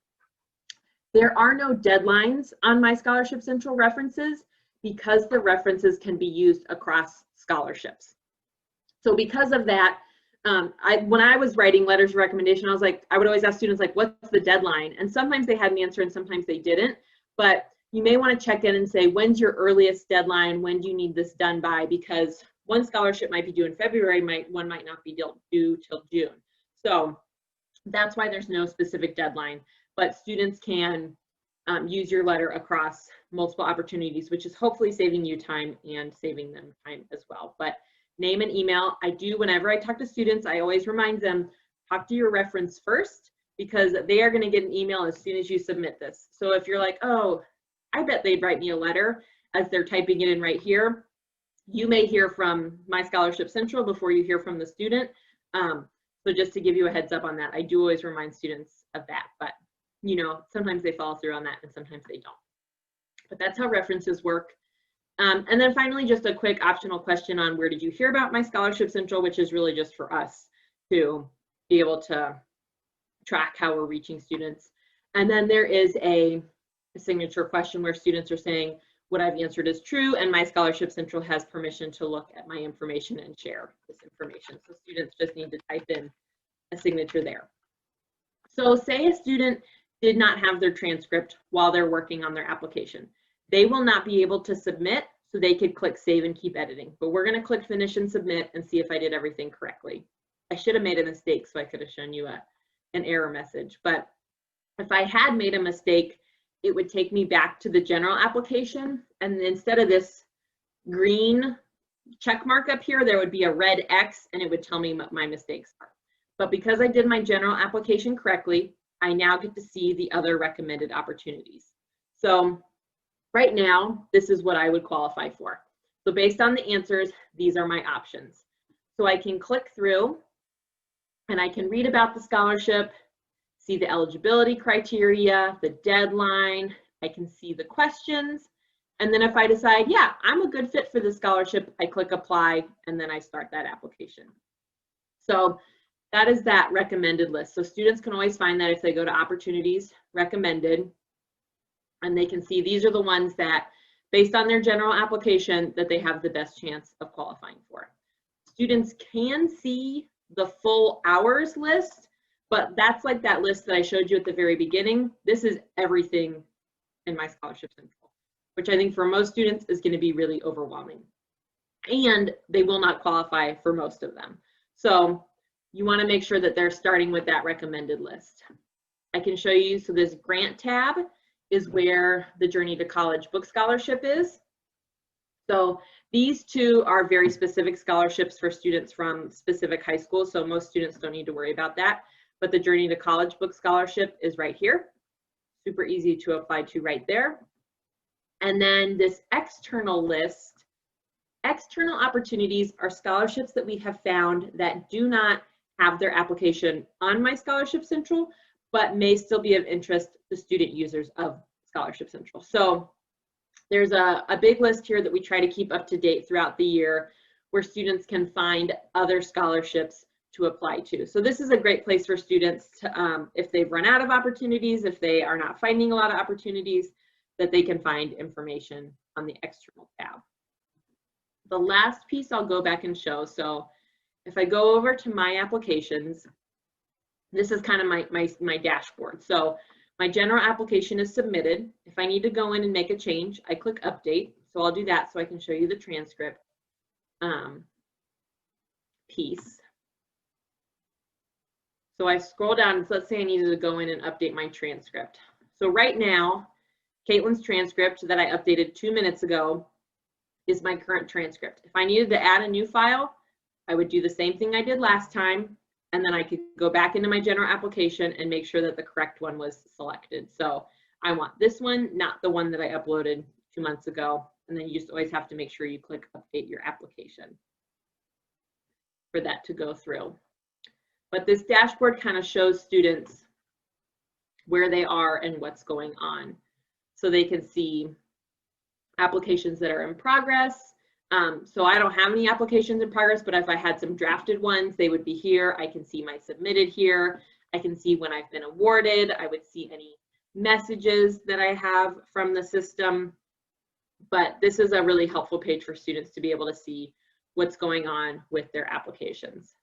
There are no deadlines on My Scholarship Central references because the references can be used across scholarships. So because of that, when I was writing letters of recommendation, I would always ask students, like, what's the deadline? And sometimes they had an answer and sometimes they didn't. But you may want to check in and say, when's your earliest deadline? When do you need this done by? Because one scholarship might be due in February, one might not be due till June. So that's why there's no specific deadline. But students can use your letter across multiple opportunities, which is hopefully saving you time and saving them time as well. But name and email, whenever I talk to students, I always remind them, talk to your reference first, because they are going to get an email as soon as you submit this. So if you're like, oh, I bet they'd write me a letter as they're typing it in right here, you may hear from My Scholarship Central before you hear from the student. So just to give you a heads up on that, I do always remind students of that, but sometimes they follow through on that and sometimes they don't. But that's how references work. And then finally, just a quick optional question on where did you hear about My Scholarship Central, which is really just for us to be able to track how we're reaching students. And then there is a signature question where students are saying, what I've answered is true, and My Scholarship Central has permission to look at my information and share this information. So students just need to type in a signature there. So say a student did not have their transcript while they're working on their application. They will not be able to submit, so they could click save and keep editing. But we're going to click finish and submit and see if I did everything correctly. I should have made a mistake, so I could have shown you an error message. But if I had made a mistake, it would take me back to the general application. And instead of this green check mark up here, there would be a red X and it would tell me what my mistakes are. But because I did my general application correctly, I now get to see the other recommended opportunities. So right now, this is what I would qualify for. So based on the answers, these are my options. So I can click through and I can read about the scholarship, see the eligibility criteria, the deadline, I can see the questions. And then if I decide, yeah, I'm a good fit for the scholarship, I click apply and then I start that application. So that is that recommended list. So students can always find that if they go to opportunities recommended, and they can see these are the ones that, based on their general application, that they have the best chance of qualifying for. Students can see the full hours list, but that's like that list that I showed you at the very beginning. This is everything in my Scholarship Central, which I think for most students is going to be really overwhelming. And they will not qualify for most of them. So you want to make sure that they're starting with that recommended list. I can show you, so this grant tab is where the Journey to College Book Scholarship is. So these two are very specific scholarships for students from specific high schools, so most students don't need to worry about that. But the Journey to College Book Scholarship is right here. Super easy to apply to right there. And then this external list, external opportunities are scholarships that we have found that do not have their application on my Scholarship Central, but may still be of interest to student users of Scholarship Central. So there's a big list here that we try to keep up to date throughout the year where students can find other scholarships to apply to. So this is a great place for students to, if they've run out of opportunities, if they are not finding a lot of opportunities, that they can find information on the external tab. The last piece I'll go back and show. So if I go over to my applications, this is kind of my dashboard. So my general application is submitted. If I need to go in and make a change, I click update. So I'll do that so I can show you the transcript piece. So I scroll down, so let's say I needed to go in and update my transcript. So right now, Caitlin's transcript that I updated 2 minutes ago is my current transcript. If I needed to add a new file, I would do the same thing I did last time, and then I could go back into my general application and make sure that the correct one was selected. So I want this one, not the one that I uploaded 2 months ago. And then you just always have to make sure you click update your application for that to go through. But this dashboard kind of shows students where they are and what's going on. So they can see applications that are in progress. So I don't have any applications in progress, but if I had some drafted ones, they would be here. I can see my submitted here. I can see when I've been awarded. I would see any messages that I have from the system. But this is a really helpful page for students to be able to see what's going on with their applications.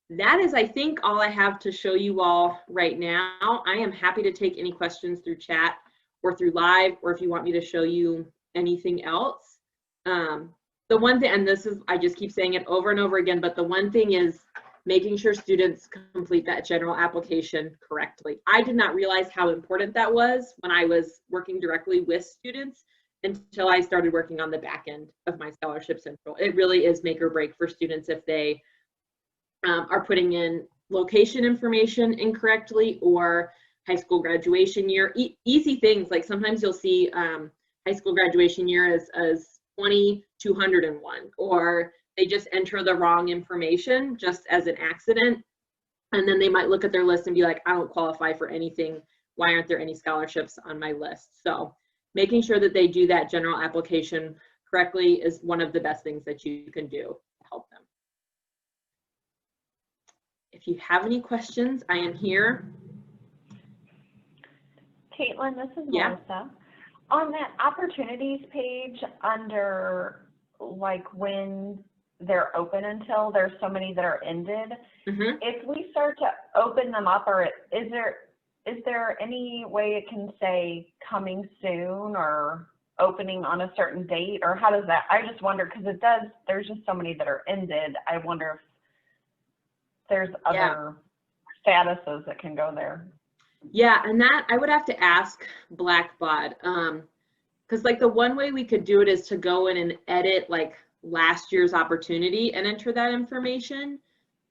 That is, I think, all I have to show you all right now. I am happy to take any questions through chat or through live, or if you want me to show you anything else. The one thing, and this is, I just keep saying it over and over again, but the one thing is making sure students complete that general application correctly. I did not realize how important that was when I was working directly with students until I started working on the back end of my Scholarship Central. It really is make or break for students if they are putting in location information incorrectly or high school graduation year. Easy things, like sometimes you'll see high school graduation year as 2201, or they just enter the wrong information just as an accident. And then they might look at their list and be like, I don't qualify for anything. Why aren't there any scholarships on my list? So making sure that they do that general application correctly is one of the best things that you can do to help them. If you have any questions, I am here. Caitlin, this is Melissa. On that opportunities page under like when they're open until, there's so many that are ended. Mm-hmm. If we start to open them up, or is there any way it can say coming soon or opening on a certain date, or how does that, I just wonder, because it does, there's just so many that are ended. I wonder if there's other statuses that can go there. Yeah, and that I would have to ask Blackbaud, because like the one way we could do it is to go in and edit like last year's opportunity and enter that information.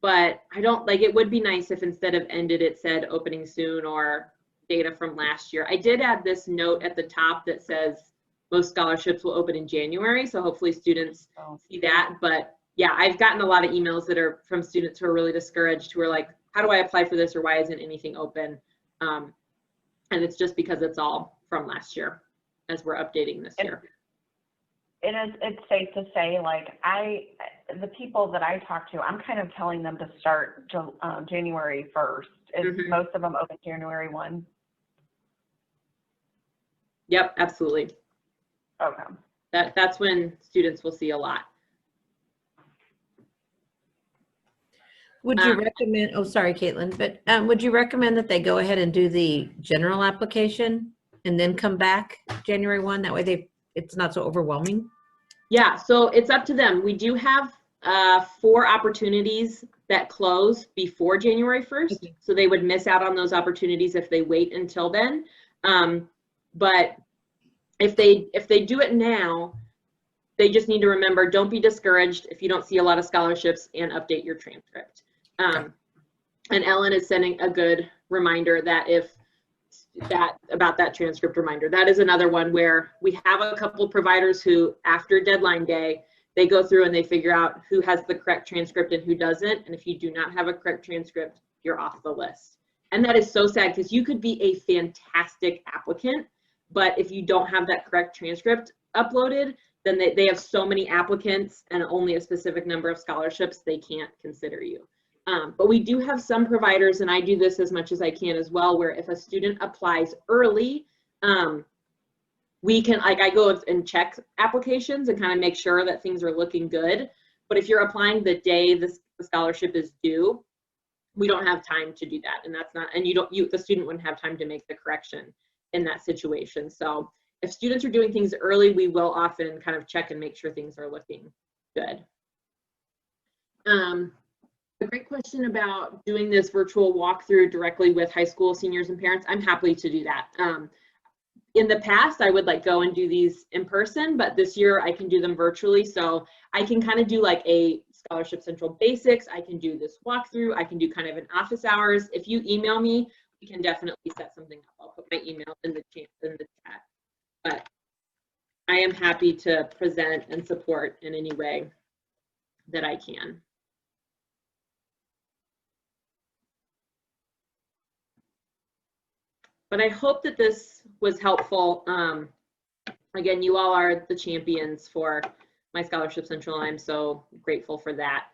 But I don't, like, it would be nice if instead of ended, it said opening soon or data from last year. I did add this note at the top that says most scholarships will open in January. So hopefully students see that. But yeah, I've gotten a lot of emails that are from students who are really discouraged, who are like, how do I apply for this, or why isn't anything open? And it's just because it's all from last year as we're updating this year. It's safe to say, like, the people that I talk to, I'm kind of telling them to start January 1st. Is most of them open January 1? Yep, absolutely. Okay. That's when students will see a lot. Would you recommend, oh, sorry, Caitlin, but would you recommend that they go ahead and do the general application and then come back January 1? That way it's not so overwhelming? Yeah, so it's up to them. We do have 4 opportunities that close before January 1st. Okay. So they would miss out on those opportunities if they wait until then. But if they do it now, they just need to remember, don't be discouraged if you don't see a lot of scholarships, and update your transcript. And Ellen is sending a good reminder that about that transcript reminder. That is another one where we have a couple providers who, after deadline day, they go through and they figure out who has the correct transcript and who doesn't. And if you do not have a correct transcript, you're off the list. And that is so sad, because you could be a fantastic applicant, but if you don't have that correct transcript uploaded, then they have so many applicants and only a specific number of scholarships, they can't consider you. But we do have some providers, and I do this as much as I can as well, where if a student applies early, we can, like, I go and check applications and kind of make sure that things are looking good. But if you're applying the day the scholarship is due, we don't have time to do that. And that's not, and the student wouldn't have time to make the correction in that situation. So if students are doing things early, we will often kind of check and make sure things are looking good. A great question about doing this virtual walkthrough directly with high school seniors and parents. I'm happy to do that. In the past, I would like go and do these in person, but this year I can do them virtually. So I can kind of do like a Scholarship Central basics. I can do this walkthrough. I can do kind of an office hours. If you email me, we can definitely set something up. I'll put my email in the chat. But I am happy to present and support in any way that I can. But I hope that this was helpful. Again, you all are the champions for my Scholarship Central, and I'm so grateful for that.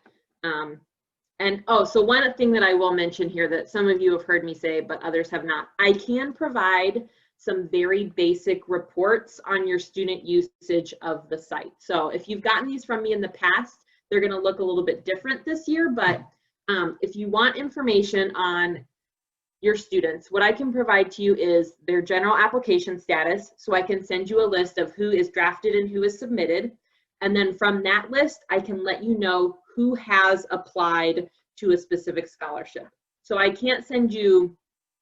And oh, so one thing that I will mention here that some of you have heard me say, but others have not, I can provide some very basic reports on your student usage of the site. So if you've gotten these from me in the past, they're gonna look a little bit different this year, but if you want information on your students, what I can provide to you is their general application status. So I can send you a list of who is drafted and who is submitted. And then from that list, I can let you know who has applied to a specific scholarship. So I can't send you,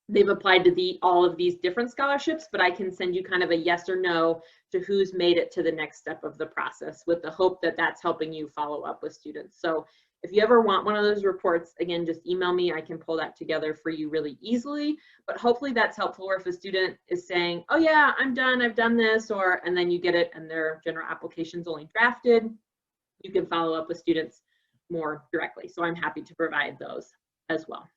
they've applied to all of these different scholarships, but I can send you kind of a yes or no to who's made it to the next step of the process, with the hope that that's helping you follow up with students. So if you ever want one of those reports, again, just email me. I can pull that together for you really easily. But hopefully that's helpful, or if a student is saying, oh yeah, I'm done, I've done this, and then you get it and their general application's only drafted, you can follow up with students more directly. So I'm happy to provide those as well.